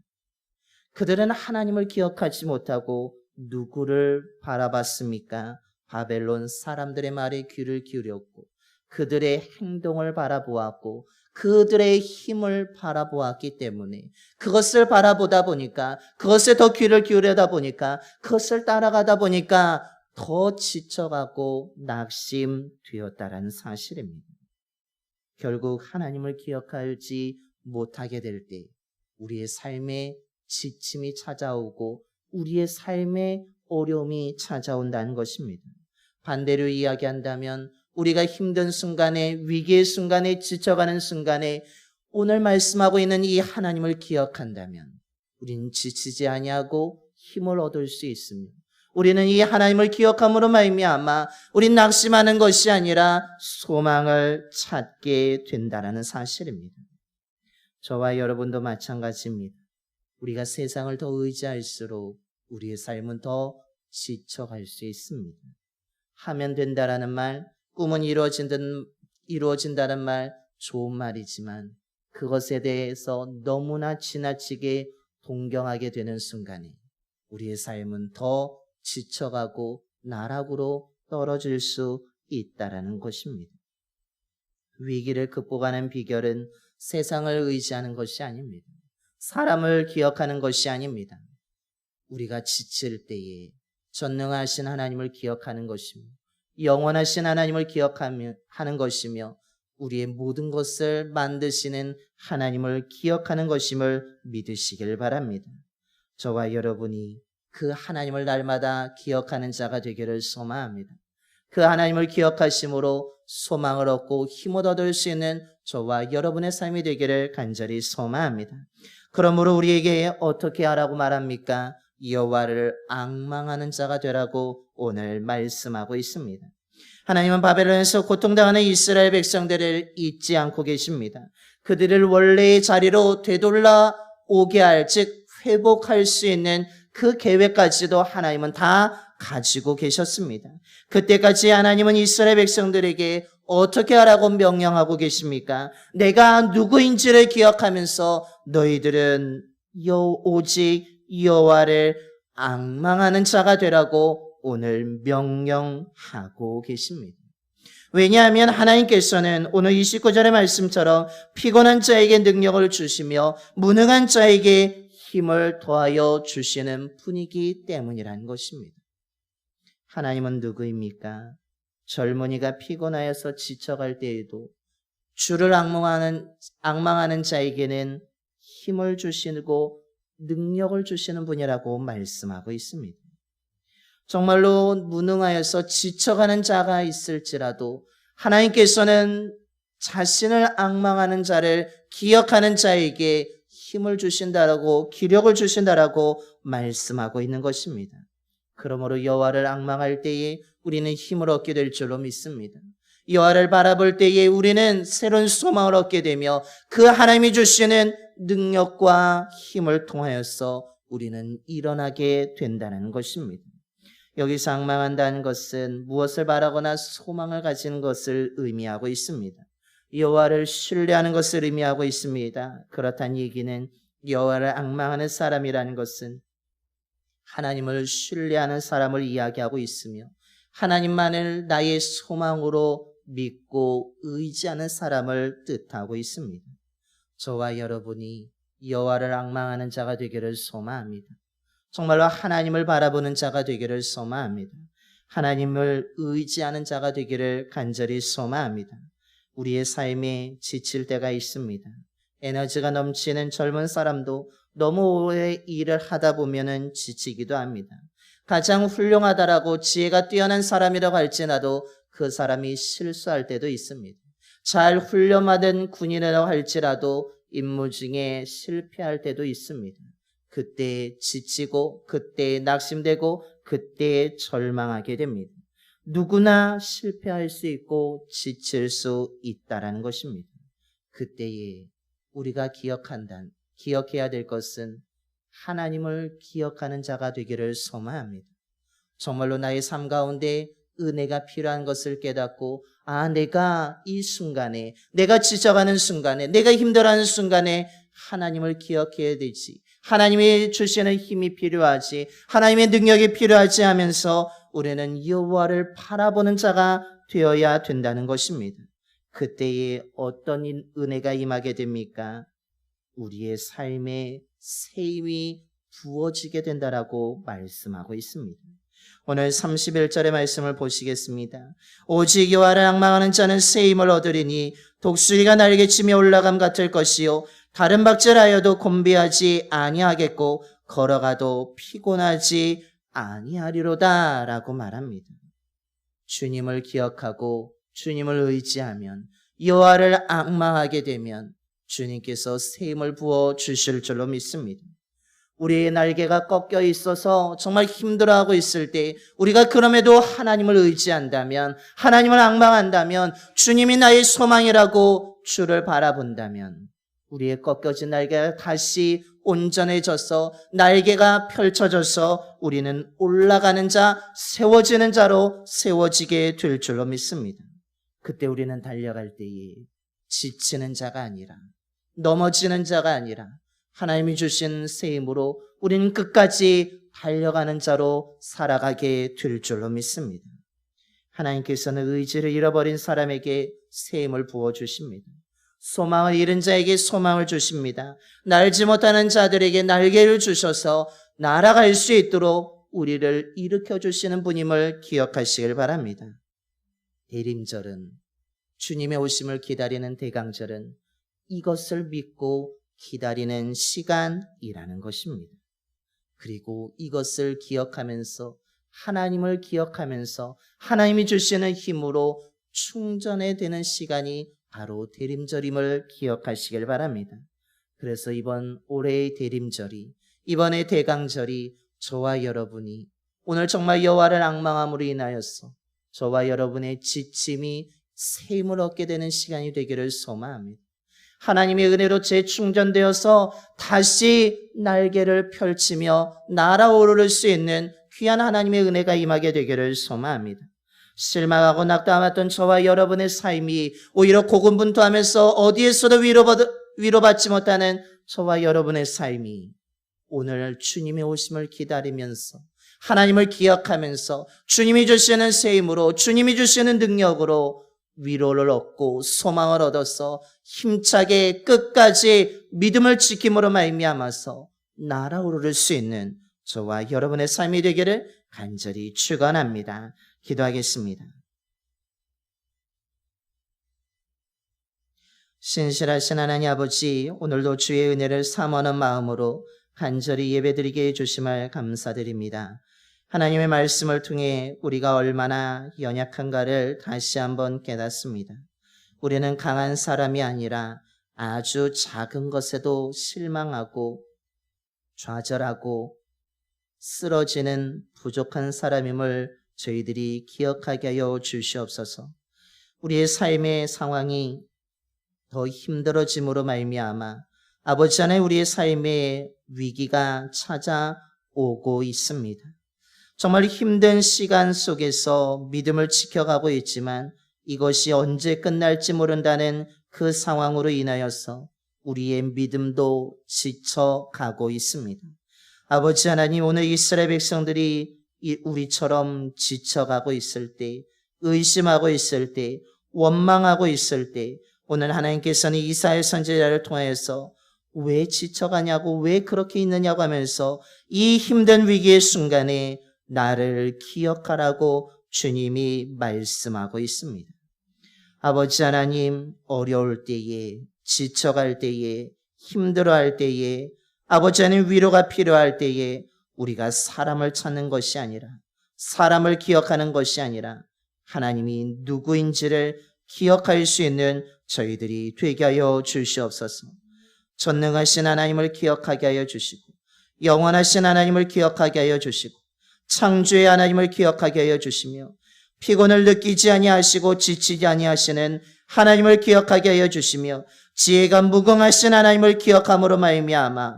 그들은 하나님을 기억하지 못하고 누구를 바라봤습니까? 바벨론 사람들의 말에 귀를 기울였고 그들의 행동을 바라보았고 그들의 힘을 바라보았기 때문에 그것을 바라보다 보니까 그것에 더 귀를 기울이다 보니까 그것을 따라가다 보니까 더 지쳐가고 낙심되었다라는 사실입니다. 결국 하나님을 기억하지 못하게 될 때 우리의 삶에 지침이 찾아오고 우리의 삶에 어려움이 찾아온다는 것입니다. 반대로 이야기한다면 우리가 힘든 순간에, 위기의 순간에, 지쳐가는 순간에 오늘 말씀하고 있는 이 하나님을 기억한다면 우리는 지치지 아니하고 힘을 얻을 수 있으며 우리는 이 하나님을 기억함으로 말미암아 우린 낙심하는 것이 아니라 소망을 찾게 된다는 사실입니다. 저와 여러분도 마찬가지입니다. 우리가 세상을 더 의지할수록 우리의 삶은 더 지쳐갈 수 있습니다. 하면 된다라는 말, 꿈은 이루어진다는 말, 좋은 말이지만 그것에 대해서 너무나 지나치게 동경하게 되는 순간에 우리의 삶은 더 지쳐가고 나락으로 떨어질 수 있다라는 것입니다. 위기를 극복하는 비결은 세상을 의지하는 것이 아닙니다. 사람을 기억하는 것이 아닙니다. 우리가 지칠 때에 전능하신 하나님을 기억하는 것이며 영원하신 하나님을 기억하는 것이며 우리의 모든 것을 만드시는 하나님을 기억하는 것임을 믿으시길 바랍니다. 저와 여러분이 그 하나님을 날마다 기억하는 자가 되기를 소망합니다. 그 하나님을 기억하심으로 소망을 얻고 힘을 얻을 수 있는 저와 여러분의 삶이 되기를 간절히 소망합니다. 그러므로 우리에게 어떻게 하라고 말합니까? 여호와를 앙망하는 자가 되라고 오늘 말씀하고 있습니다. 하나님은 바벨론에서 고통당하는 이스라엘 백성들을 잊지 않고 계십니다. 그들을 원래의 자리로 되돌아 오게 할, 즉 회복할 수 있는 그 계획까지도 하나님은 다 가지고 계셨습니다. 그때까지 하나님은 이스라엘 백성들에게 어떻게 하라고 명령하고 계십니까? 내가 누구인지를 기억하면서 너희들은 오직 여호와를 앙망하는 자가 되라고 오늘 명령하고 계십니다. 왜냐하면 하나님께서는 오늘 29절의 말씀처럼 피곤한 자에게 능력을 주시며 무능한 자에게 힘을 더하여 주시는 분이기 때문이라는 것입니다. 하나님은 누구입니까? 젊은이가 피곤하여서 지쳐갈 때에도 주를 앙망하는 자에게는 힘을 주시고 능력을 주시는 분이라고 말씀하고 있습니다. 정말로 무능하여서 지쳐가는 자가 있을지라도 하나님께서는 자신을 앙망하는 자를 기억하는 자에게 힘을 주신다라고, 기력을 주신다라고 말씀하고 있는 것입니다. 그러므로 여호와를 앙망할 때에 우리는 힘을 얻게 될 줄로 믿습니다. 여호와를 바라볼 때에 우리는 새로운 소망을 얻게 되며 그 하나님이 주시는 능력과 힘을 통하여서 우리는 일어나게 된다는 것입니다. 여기서 앙망한다는 것은 무엇을 바라거나 소망을 가지는 것을 의미하고 있습니다. 여호와를 신뢰하는 것을 의미하고 있습니다. 그렇다는 얘기는 여호와를 앙망하는 사람이라는 것은 하나님을 신뢰하는 사람을 이야기하고 있으며 하나님만을 나의 소망으로 믿고 의지하는 사람을 뜻하고 있습니다. 저와 여러분이 여호와를 앙망하는 자가 되기를 소망합니다. 정말로 하나님을 바라보는 자가 되기를 소망합니다. 하나님을 의지하는 자가 되기를 간절히 소망합니다. 우리의 삶에 지칠 때가 있습니다. 에너지가 넘치는 젊은 사람도 너무 오래 일을 하다 보면은 지치기도 합니다. 가장 훌륭하다라고 지혜가 뛰어난 사람이라고 할지라도 그 사람이 실수할 때도 있습니다. 잘 훈련받은 군인이라고 할지라도 임무 중에 실패할 때도 있습니다. 그때 지치고 그때 낙심되고 그때 절망하게 됩니다. 누구나 실패할 수 있고 지칠 수 있다라는 것입니다. 그때에 우리가 기억해야 될 것은 하나님을 기억하는 자가 되기를 소망합니다. 정말로 나의 삶 가운데 은혜가 필요한 것을 깨닫고 내가 이 순간에, 내가 지쳐가는 순간에, 내가 힘들어하는 순간에 하나님을 기억해야 되지, 하나님이 주시는 힘이 필요하지, 하나님의 능력이 필요하지 하면서 우리는 여호와를 바라보는 자가 되어야 된다는 것입니다. 그때에 어떤 은혜가 임하게 됩니까? 우리의 삶에 새 힘이 부어지게 된다라고 말씀하고 있습니다. 오늘 31절의 말씀을 보시겠습니다. 오직 여호와를 앙망하는 자는 새 힘을 얻으리니 독수리가 날개치며 올라감 같을 것이요 다른 박질하여도 곤비하지 아니하겠고 걸어가도 피곤하지 아니하리로다 라고 말합니다. 주님을 기억하고 주님을 의지하면, 여호와를 앙망하게 되면 주님께서 새 힘을 부어 주실 줄로 믿습니다. 우리의 날개가 꺾여 있어서 정말 힘들어하고 있을 때 우리가 그럼에도 하나님을 의지한다면, 하나님을 앙망한다면, 주님이 나의 소망이라고 주를 바라본다면 우리의 꺾여진 날개가 다시 온전해져서 날개가 펼쳐져서 우리는 올라가는 자, 세워지는 자로 세워지게 될 줄로 믿습니다. 그때 우리는 달려갈 때에 지치는 자가 아니라, 넘어지는 자가 아니라 하나님이 주신 새 힘으로 우리는 끝까지 달려가는 자로 살아가게 될 줄로 믿습니다. 하나님께서는 의지를 잃어버린 사람에게 새 힘을 부어주십니다. 소망을 잃은 자에게 소망을 주십니다. 날지 못하는 자들에게 날개를 주셔서 날아갈 수 있도록 우리를 일으켜 주시는 분임을 기억하시길 바랍니다. 대림절은, 주님의 오심을 기다리는 대강절은 이것을 믿고 기다리는 시간이라는 것입니다. 그리고 이것을 기억하면서 하나님을 기억하면서 하나님이 주시는 힘으로 충전해 되는 시간이 바로 대림절임을 기억하시길 바랍니다. 그래서 이번 올해의 대림절이, 이번의 대강절이 저와 여러분이 오늘 정말 여호와를 앙망함으로 인하여서 저와 여러분의 지침이 새 힘을 얻게 되는 시간이 되기를 소망합니다. 하나님의 은혜로 재충전되어서 다시 날개를 펼치며 날아오를 수 있는 귀한 하나님의 은혜가 임하게 되기를 소망합니다. 실망하고 낙담했던 저와 여러분의 삶이 오히려 고군분투하면서 어디에서도 위로받지 못하는 저와 여러분의 삶이 오늘 주님의 오심을 기다리면서 하나님을 기억하면서 주님이 주시는 새 힘으로, 주님이 주시는 능력으로 위로를 얻고 소망을 얻어서 힘차게 끝까지 믿음을 지킴으로 말미암아서 날아오를 수 있는 저와 여러분의 삶이 되기를 간절히 축원합니다. 기도하겠습니다. 신실하신 하나님 아버지, 오늘도 주의 은혜를 사모하는 마음으로 간절히 예배드리게 해주심을 감사드립니다. 하나님의 말씀을 통해 우리가 얼마나 연약한가를 다시 한번 깨닫습니다. 우리는 강한 사람이 아니라 아주 작은 것에도 실망하고 좌절하고 쓰러지는 부족한 사람임을 저희들이 기억하게 하여 주시옵소서. 우리의 삶의 상황이 더 힘들어짐으로 말미암아 아버지 하나님 우리의 삶에 위기가 찾아오고 있습니다. 정말 힘든 시간 속에서 믿음을 지켜가고 있지만 이것이 언제 끝날지 모른다는 그 상황으로 인하여서 우리의 믿음도 지쳐가고 있습니다. 아버지 하나님, 오늘 이스라엘 백성들이 우리처럼 지쳐가고 있을 때, 의심하고 있을 때, 원망하고 있을 때, 오늘 하나님께서는 이사야 선지자를 통하여서 왜 지쳐가냐고, 왜 그렇게 있느냐고 하면서 이 힘든 위기의 순간에 나를 기억하라고 주님이 말씀하고 있습니다. 아버지 하나님, 어려울 때에, 지쳐갈 때에, 힘들어할 때에, 아버지 하나님 위로가 필요할 때에 우리가 사람을 찾는 것이 아니라, 사람을 기억하는 것이 아니라 하나님이 누구인지를 기억할 수 있는 저희들이 되게 하여 주시옵소서. 전능하신 하나님을 기억하게 하여 주시고, 영원하신 하나님을 기억하게 하여 주시고, 창조의 하나님을 기억하게 하여 주시며, 피곤을 느끼지 아니하시고 지치지 아니하시는 하나님을 기억하게 하여 주시며, 지혜가 무궁하신 하나님을 기억함으로 말미암아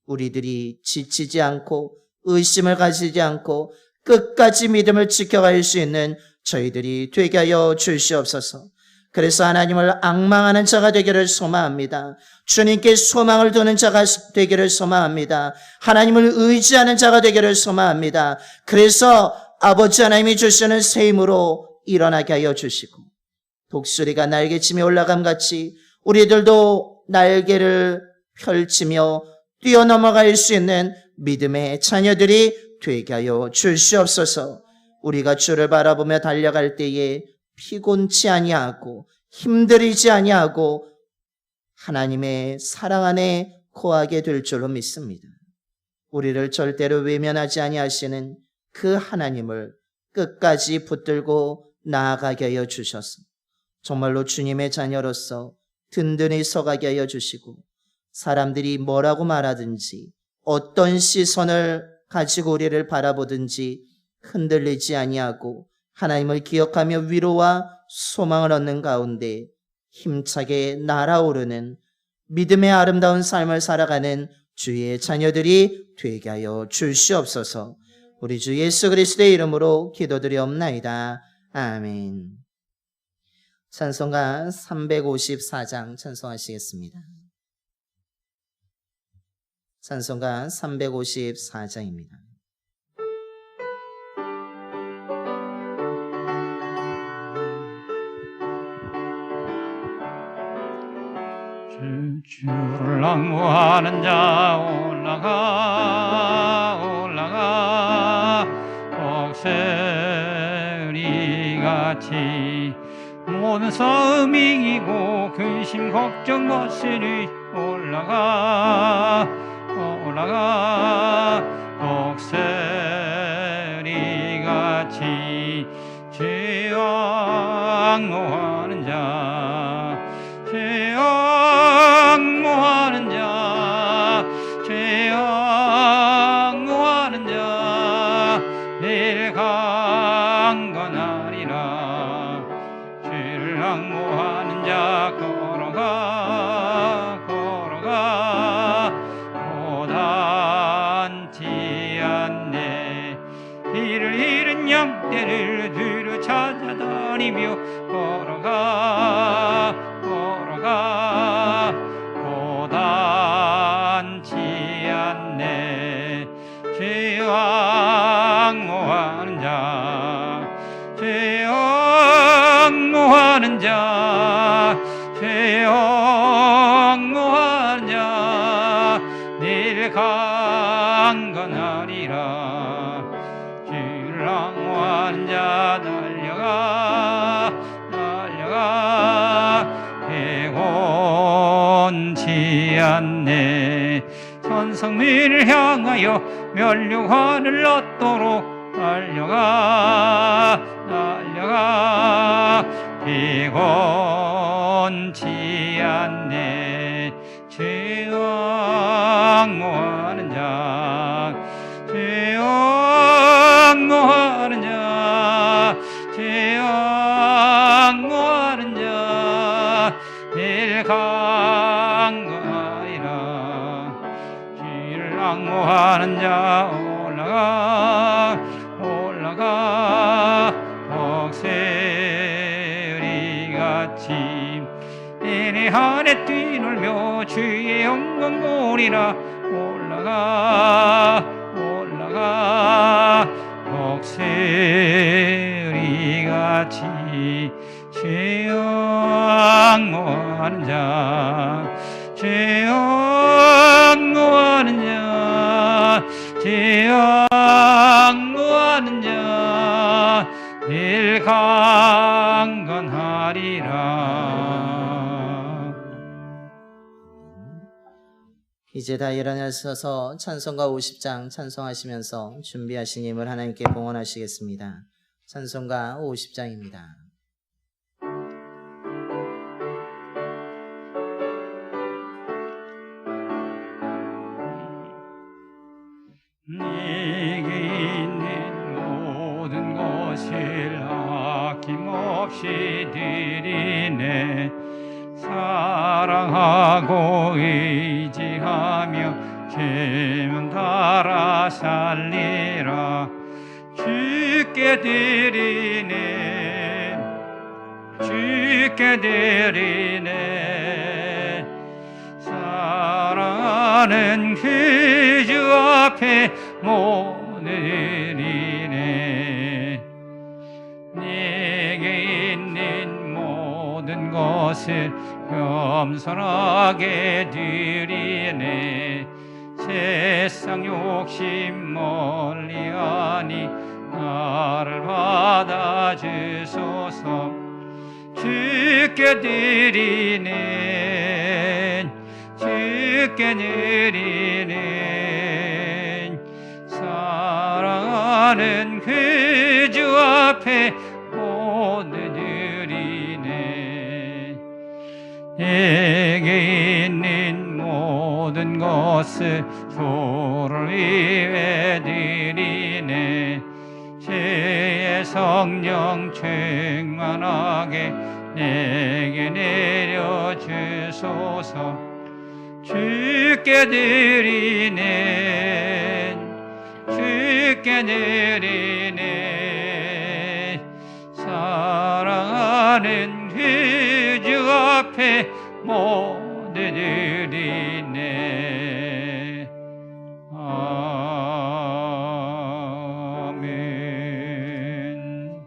우리들이 지치지 않고 의심을 가지지 않고 끝까지 믿음을 지켜갈 수 있는 저희들이 되게 하여 주시옵소서. 그래서 하나님을 앙망하는 자가 되기를 소망합니다. 주님께 소망을 두는 자가 되기를 소망합니다. 하나님을 의지하는 자가 되기를 소망합니다. 그래서 아버지 하나님이 주시는 새 힘으로 일어나게 하여 주시고, 독수리가 날개치며 올라감같이 우리들도 날개를 펼치며 뛰어넘어갈 수 있는 믿음의 자녀들이 되게 하여 주시옵소서. 우리가 주를 바라보며 달려갈 때에 피곤치 아니하고 힘들이지 아니하고 하나님의 사랑 안에 거하게 될 줄로 믿습니다. 우리를 절대로 외면하지 아니하시는 그 하나님을 끝까지 붙들고 나아가게 하여 주셔서 정말로 주님의 자녀로서 든든히 서가게 하여 주시고, 사람들이 뭐라고 말하든지 어떤 시선을 가지고 우리를 바라보든지 흔들리지 아니하고 하나님을 기억하며 위로와 소망을 얻는 가운데 힘차게 날아오르는 믿음의 아름다운 삶을 살아가는 주의 자녀들이 되게 하여 주시옵소서. 우리 주 예수 그리스도의 이름으로 기도드리옵나이다. 아멘. 찬송가 354장 찬송하시겠습니다. 찬송가 354장입니다. 주를 랑모하는 자 올라가 억새리같이 모든 싸움 이기고 근심 걱정 없으니 올라가 억새리같이 앙모하는 자, 죄 앙모하는 자, 죄 앙모하는 자, 내일 강건하리라. 죄를 앙모하는 자, 걸어가 걸어가 고단치 않네. 길을 잃은 양떼를 뒤로 찾아다니며 걸어가 걸어가 고단치 않네. 죄 앙모하는 자, 죄 앙모하는 자, 죄 앙모하는 자, 내일 강건하리라. 죄를 앙모하는 자, 달려가 달려가 배곤치 않네. 천성민을 향하여 면류관을 얻도록 달려가 달려가 배곤치 않네. 죄 앙모하는 자, 죄 앙모하는 자, 죄 앙모하는 자, 내일 강건하리라. 죄를 앙모하는 자, 올라가 올라가 덕새우리같이 내내 하늘 뛰놀며 주의 영광 보리라. 올라가 올라가 덕새우리같이 죄 앙모하는 자, 죄 앙모하는 자, 죄 앙모하는 자, 내일 강건하리라. 이제 다 일어나셔서 찬송가 50장 찬송하시면서 준비하신 힘을 하나님께 봉헌하시겠습니다. 찬송가 50장입니다. 네게 있는 모든 것을 아낌없이 드리네. 사랑하고 의지하며 죄면 달아 살리라. 주께 드리네, 주께 드리네. 사랑하는 그 주 앞에 모두 드리네. 내게 있는 모든 것을 겸손하게 드리네. 세상 욕심 멀리하니 나를 받아주소서. 주께 드리네, 주께 드리네. 사랑하는 그 주 앞에 모두 드리네. 내게 있는 모든 것을 주를 위해 드리네. 죄의 성령 충만하게 내게 내려주소서. 주께 드리네, 주께 드리네. 사랑하는 그 주 앞에 모두 드리네. 아멘.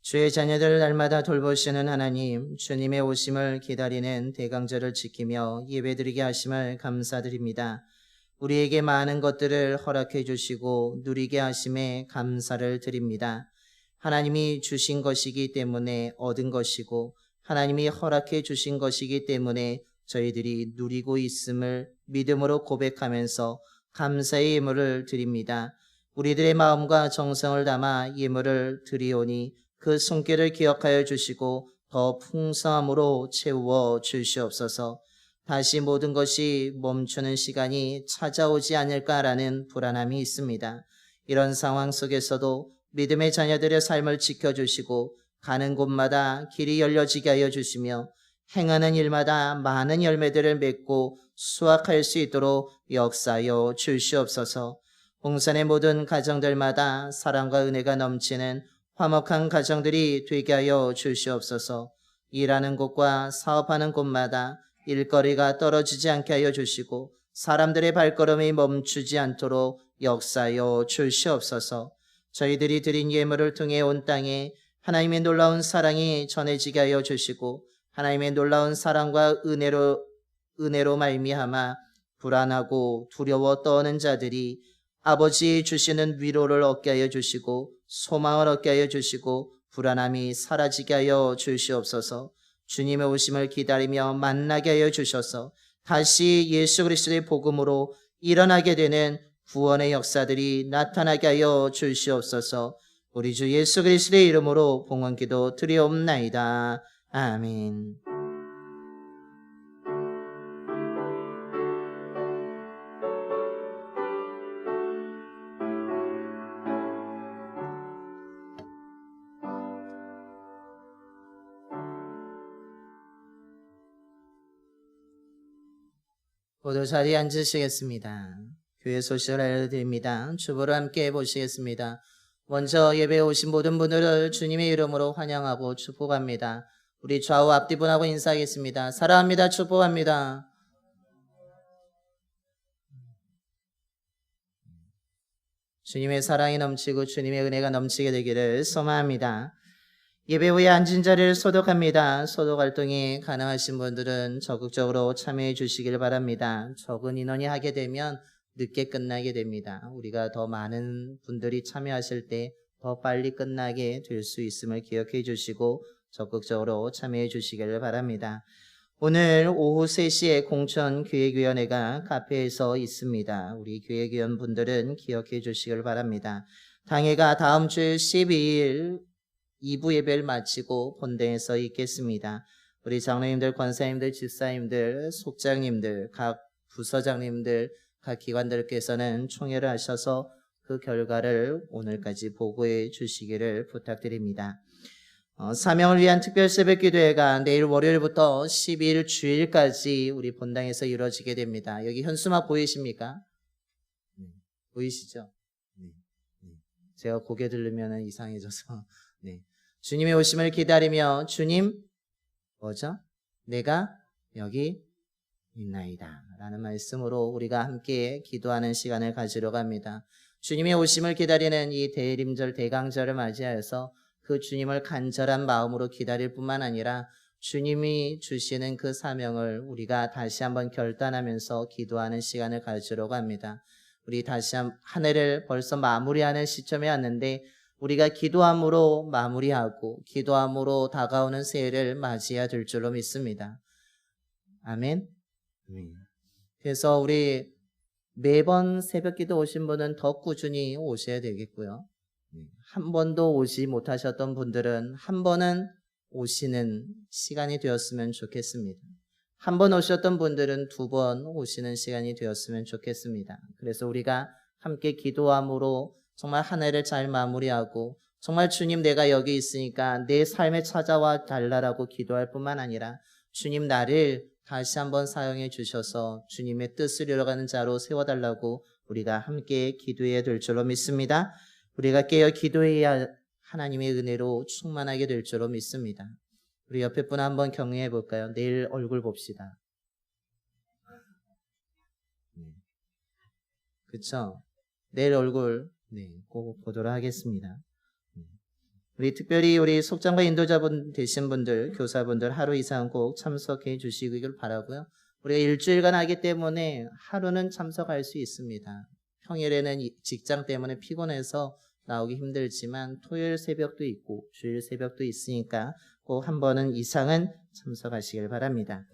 주의 자녀들을 날마다 돌보시는 하나님, 주님의 오심을 기다리는 대강절을 지키며 예배드리게 하심을 감사드립니다. 우리에게 많은 것들을 허락해 주시고 누리게 하심에 감사를 드립니다. 하나님이 주신 것이기 때문에 얻은 것이고 하나님이 허락해 주신 것이기 때문에 저희들이 누리고 있음을 믿음으로 고백하면서 감사의 예물을 드립니다. 우리들의 마음과 정성을 담아 예물을 드리오니 그 손길을 기억하여 주시고 더 풍성함으로 채워 주시옵소서. 다시 모든 것이 멈추는 시간이 찾아오지 않을까라는 불안함이 있습니다. 이런 상황 속에서도 믿음의 자녀들의 삶을 지켜주시고 가는 곳마다 길이 열려지게 하여 주시며 행하는 일마다 많은 열매들을 맺고 수확할 수 있도록 역사하여 주시옵소서. 봉산의 모든 가정들마다 사랑과 은혜가 넘치는 화목한 가정들이 되게 하여 주시옵소서. 일하는 곳과 사업하는 곳마다 일거리가 떨어지지 않게 하여 주시고 사람들의 발걸음이 멈추지 않도록 역사하여 주시옵소서. 저희들이 드린 예물을 통해 온 땅에 하나님의 놀라운 사랑이 전해지게 하여 주시고 하나님의 놀라운 사랑과 은혜로 말미암아 불안하고 두려워 떠오는 자들이 아버지 주시는 위로를 얻게 하여 주시고 소망을 얻게 하여 주시고 불안함이 사라지게 하여 주시옵소서. 주님의 오심을 기다리며 만나게 하여 주셔서 다시 예수 그리스도의 복음으로 일어나게 되는 구원의 역사들이 나타나게 하여 주시옵소서. 우리 주 예수 그리스도의 이름으로 봉헌기도 드리옵나이다. 아멘. 모두 자리에 앉으시겠습니다. 교회 소식을 알려드립니다. 주보를 함께 보시겠습니다. 먼저 예배에 오신 모든 분들을 주님의 이름으로 환영하고 축복합니다. 우리 좌우 앞뒤분하고 인사하겠습니다. 사랑합니다. 축복합니다. 주님의 사랑이 넘치고 주님의 은혜가 넘치게 되기를 소망합니다. 예배 후에 앉은 자리를 소독합니다. 소독 활동이 가능하신 분들은 적극적으로 참여해 주시길 바랍니다. 적은 인원이 하게 되면 늦게 끝나게 됩니다. 우리가 더 많은 분들이 참여하실 때 더 빨리 끝나게 될 수 있음을 기억해 주시고 적극적으로 참여해 주시길 바랍니다. 오늘 오후 3시에 공천기획위원회가 카페에서 있습니다. 우리 기획위원분들은 기억해 주시길 바랍니다. 당회가 다음 주 12일 2부 예배를 마치고 본당에서 있겠습니다. 우리 장로님들, 권사님들, 집사님들, 속장님들, 각 부서장님들, 각 기관들께서는 총회를 하셔서 그 결과를 오늘까지 보고해 주시기를 부탁드립니다. 사명을 위한 특별 새벽 기도회가 내일 월요일부터 12일 주일까지 우리 본당에서 이루어지게 됩니다. 여기 현수막 보이십니까? 보이시죠? 제가 고개 들으면 이상해져서. 네. 주님의 오심을 기다리며 주님 뭐죠? 내가 여기 있나이다 라는 말씀으로 우리가 함께 기도하는 시간을 가지려고 합니다. 주님의 오심을 기다리는 이 대림절 대강절을 맞이하여서 그 주님을 간절한 마음으로 기다릴 뿐만 아니라 주님이 주시는 그 사명을 우리가 다시 한번 결단하면서 기도하는 시간을 가지려고 합니다. 우리 다시 한 해를 벌써 마무리하는 시점에 왔는데 우리가 기도함으로 마무리하고 기도함으로 다가오는 새해를 맞이해야 될 줄로 믿습니다. 아멘. 그래서 우리 매번 새벽기도 오신 분은 더 꾸준히 오셔야 되겠고요. 한 번도 오지 못하셨던 분들은 한 번은 오시는 시간이 되었으면 좋겠습니다. 한 번 오셨던 분들은 2번 오시는 시간이 되었으면 좋겠습니다. 그래서 우리가 함께 기도함으로 정말 한 해를 잘 마무리하고 정말 주님 내가 여기 있으니까 내 삶에 찾아와 달라라고 기도할 뿐만 아니라 주님 나를 다시 한번 사용해 주셔서 주님의 뜻을 이뤄가는 자로 세워달라고 우리가 함께 기도해야 될 줄로 믿습니다. 우리가 깨어 기도해야 하나님의 은혜로 충만하게 될 줄로 믿습니다. 우리 옆에 분 한번 격려해 볼까요? 내일 얼굴 봅시다. 그렇죠? 내일 얼굴 꼭 보도록 하겠습니다. 우리 특별히 우리 속장과 인도자분 되신 분들, 교사분들 하루 이상 꼭 참석해 주시길 바라고요. 우리가 일주일간 하기 때문에 하루는 참석할 수 있습니다. 평일에는 직장 때문에 피곤해서 나오기 힘들지만 토요일 새벽도 있고 주일 새벽도 있으니까 꼭 한 번은 이상은 참석하시길 바랍니다.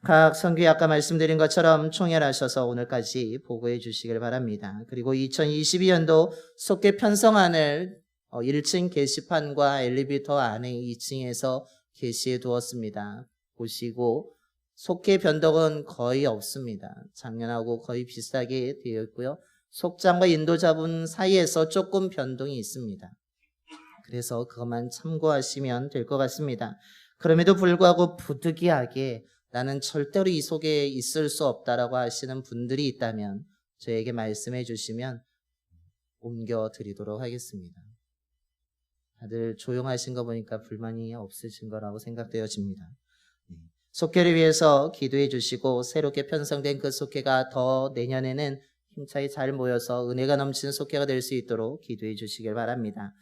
각 선교회 아까 말씀드린 것처럼 총회하셔서 오늘까지 보고해 주시길 바랍니다. 그리고 2022년도 속계 편성안을 1층 게시판과 엘리베이터 안에 2층에서 게시해 두었습니다. 보시고 속회 변동은 거의 없습니다. 작년하고 거의 비슷하게 되어 있고요. 속장과 인도자분 사이에서 조금 변동이 있습니다. 그래서 그것만 참고하시면 될 것 같습니다. 그럼에도 불구하고 부득이하게 나는 절대로 이 속에 있을 수 없다라고 하시는 분들이 있다면 저에게 말씀해 주시면 옮겨드리도록 하겠습니다. 다들 조용하신 거 보니까 불만이 없으신 거라고 생각되어집니다. 속회를 위해서 기도해 주시고 새롭게 편성된 그 속회가 더 내년에는 힘차게 잘 모여서 은혜가 넘치는 속회가 될 수 있도록 기도해 주시길 바랍니다.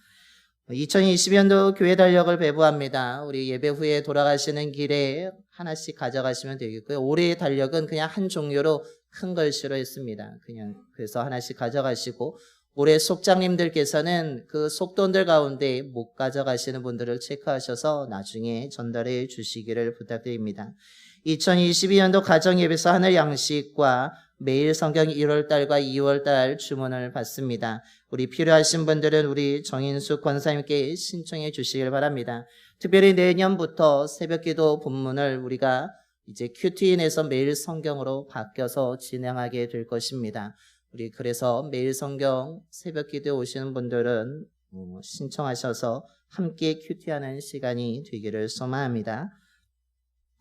2020년도 교회 달력을 배부합니다. 우리 예배 후에 돌아가시는 길에 하나씩 가져가시면 되겠고요. 올해의 달력은 그냥 한 종류로 큰 글씨로 했습니다. 그래서 하나씩 가져가시고 올해 속장님들께서는 그 속돈들 가운데 못 가져가시는 분들을 체크하셔서 나중에 전달해 주시기를 부탁드립니다. 2022년도 가정예배소 하늘 양식과 매일 성경 1월달과 2월달 주문을 받습니다. 우리 필요하신 분들은 우리 정인숙 권사님께 신청해 주시길 바랍니다. 특별히 내년부터 새벽기도 본문을 우리가 이제 큐티인에서 매일 성경으로 바뀌어서 진행하게 될 것입니다. 우리 그래서 매일 성경 새벽기도에 오시는 분들은 신청하셔서 함께 큐티하는 시간이 되기를 소망합니다.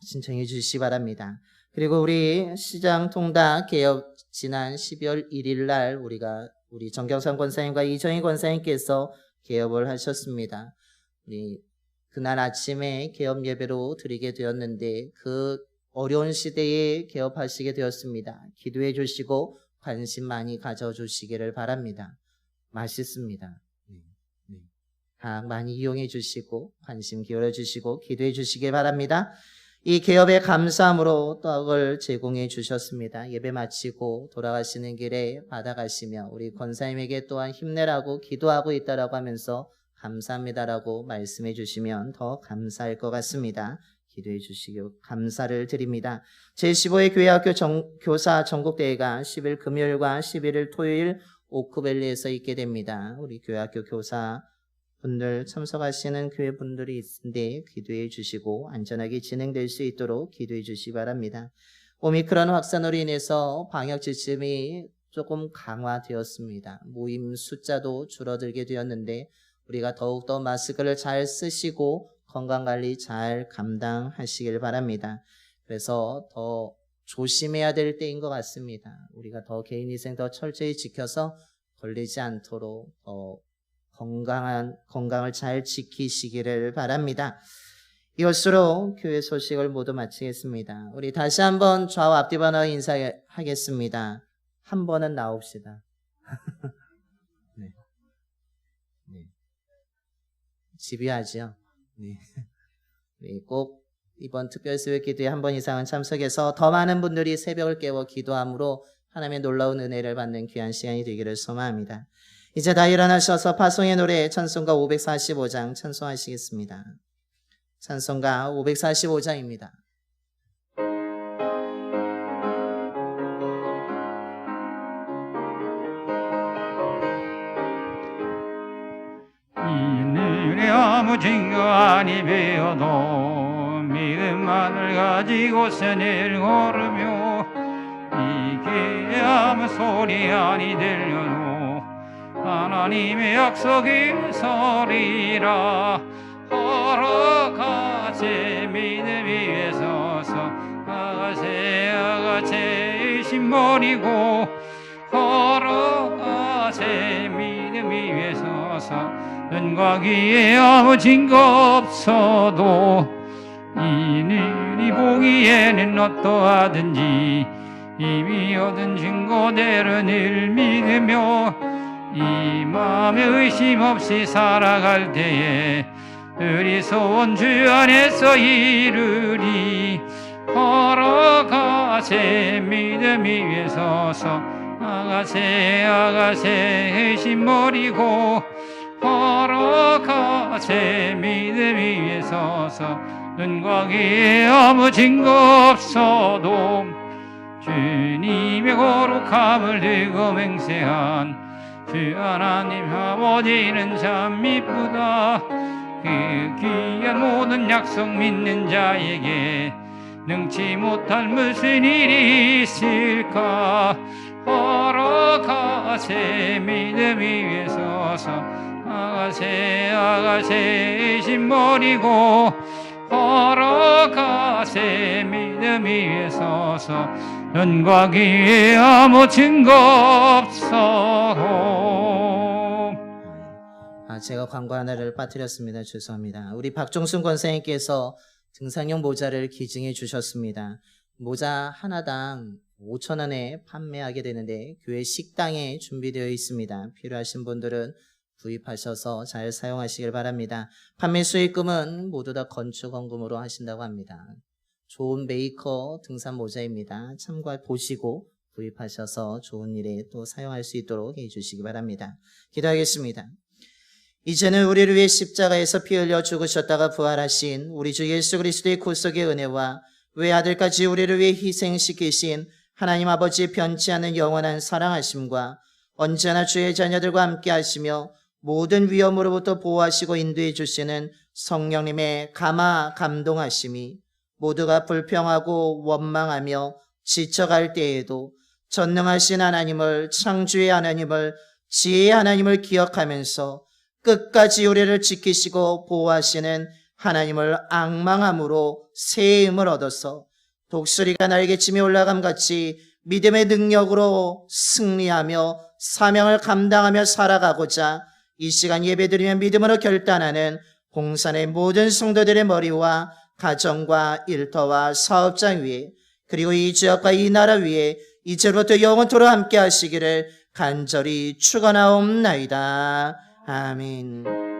신청해 주시기 바랍니다. 그리고 우리 시장 통닭 개업 지난 12월 1일 날 우리 정경삼 권사님과 이정희 권사님께서 개업을 하셨습니다. 우리 그날 아침에 개업 예배로 드리게 되었는데 그 어려운 시대에 개업하시게 되었습니다. 기도해 주시고 관심 많이 가져주시기를 바랍니다. 맛있습니다. 다 많이 이용해 주시고 관심 기울여 주시고 기도해 주시기 바랍니다. 이 개업에 감사함으로 떡을 제공해 주셨습니다. 예배 마치고 돌아가시는 길에 받아가시며 우리 권사님에게 또한 힘내라고 기도하고 있다라고 하면서 감사합니다라고 말씀해 주시면 더 감사할 것 같습니다. 기도해 주시기 감사를 드립니다. 제15회 교회학교 교사 전국대회가 10일 금요일과 11일 토요일 오크밸리에서 있게 됩니다. 우리 교회학교 교사 분들 참석하시는 교회 분들이 있는데 기도해 주시고 안전하게 진행될 수 있도록 기도해 주시기 바랍니다. 오미크론 확산으로 인해서 방역 지침이 조금 강화되었습니다. 모임 숫자도 줄어들게 되었는데 우리가 더욱더 마스크를 잘 쓰시고 건강관리 잘 감당하시길 바랍니다. 그래서 더 조심해야 될 때인 것 같습니다. 우리가 더 개인위생 더 철저히 지켜서 걸리지 않도록 더 건강을 잘 지키시기를 바랍니다. 이것으로 교회 소식을 모두 마치겠습니다. 우리 다시 한번 좌우 앞뒤 번호 인사하겠습니다. 한 번은 나옵시다. 네. 집요하죠. 네. 꼭 이번 특별 새벽 기도에 한 번 이상은 참석해서 더 많은 분들이 새벽을 깨워 기도함으로 하나님의 놀라운 은혜를 받는 귀한 시간이 되기를 소망합니다. 이제 다 일어나셔서 파송의 노래 찬송가 545장 찬송하시겠습니다. 찬송가 545장입니다. 이늘의 아무 증거 아니 배어도 믿음만을 가지고 새내를 걸으며 이게 아무 소리 아니 들려도 하나님의 약속이 서리라. 걸어가세 믿음 위에 서서 아가세 의심 버리고 걸어가세 믿음 위에 서서 눈과 귀에 아무 증거 없어도 이늘이 보기에는 어떠하든지 이미 얻은 증거대로 늘 믿으며 이 마음에 의심 없이 살아갈 때에 우리 소원 주 안에서 이루리. 걸어가세 믿음 위에 서서 아가세 의심 버리고 걸어가세 믿음 위에 서서 눈과 귀에 아무 증거 없어도 주님의 거룩함을 들고 맹세한 주 하나님 아버지는 참 이쁘다. 그 귀한 모든 약속 믿는 자에게 능치 못할 무슨 일이 있을까. 걸어가세 믿음 위에 서서 아가새 심 버리고 걸어가세 믿음 위에 서서 눈과 귀에 아무 증거 없어도. 제가 광고 하나를 빠뜨렸습니다. 죄송합니다. 우리 박종순 권사님께서 등산용 모자를 기증해 주셨습니다. 모자 하나당 5,000원에 판매하게 되는데 교회 식당에 준비되어 있습니다. 필요하신 분들은 구입하셔서 잘 사용하시길 바랍니다. 판매 수익금은 모두 다 건축원금으로 하신다고 합니다. 좋은 메이커 등산 모자입니다. 참고해 보시고 구입하셔서 좋은 일에 또 사용할 수 있도록 해주시기 바랍니다. 기도하겠습니다. 이제는 우리를 위해 십자가에서 피 흘려 죽으셨다가 부활하신 우리 주 예수 그리스도의 구속의 은혜와 외아들까지 우리를 위해 희생시키신 하나님 아버지의 변치 않는 영원한 사랑하심과 언제나 주의 자녀들과 함께 하시며 모든 위험으로부터 보호하시고 인도해 주시는 성령님의 감동하심이 모두가 불평하고 원망하며 지쳐갈 때에도 전능하신 하나님을, 창조의 하나님을, 지혜의 하나님을 기억하면서 끝까지 우리를 지키시고 보호하시는 하나님을 앙망함으로 새 힘을 얻어서 독수리가 날개치며 올라감 같이 믿음의 능력으로 승리하며 사명을 감당하며 살아가고자 이 시간 예배드리며 믿음으로 결단하는 봉산의 모든 성도들의 머리와 가정과 일터와 사업장 위에 그리고 이 지역과 이 나라 위에 이제부터 영원토록 함께 하시기를 간절히 축원하옵나이다. 아멘.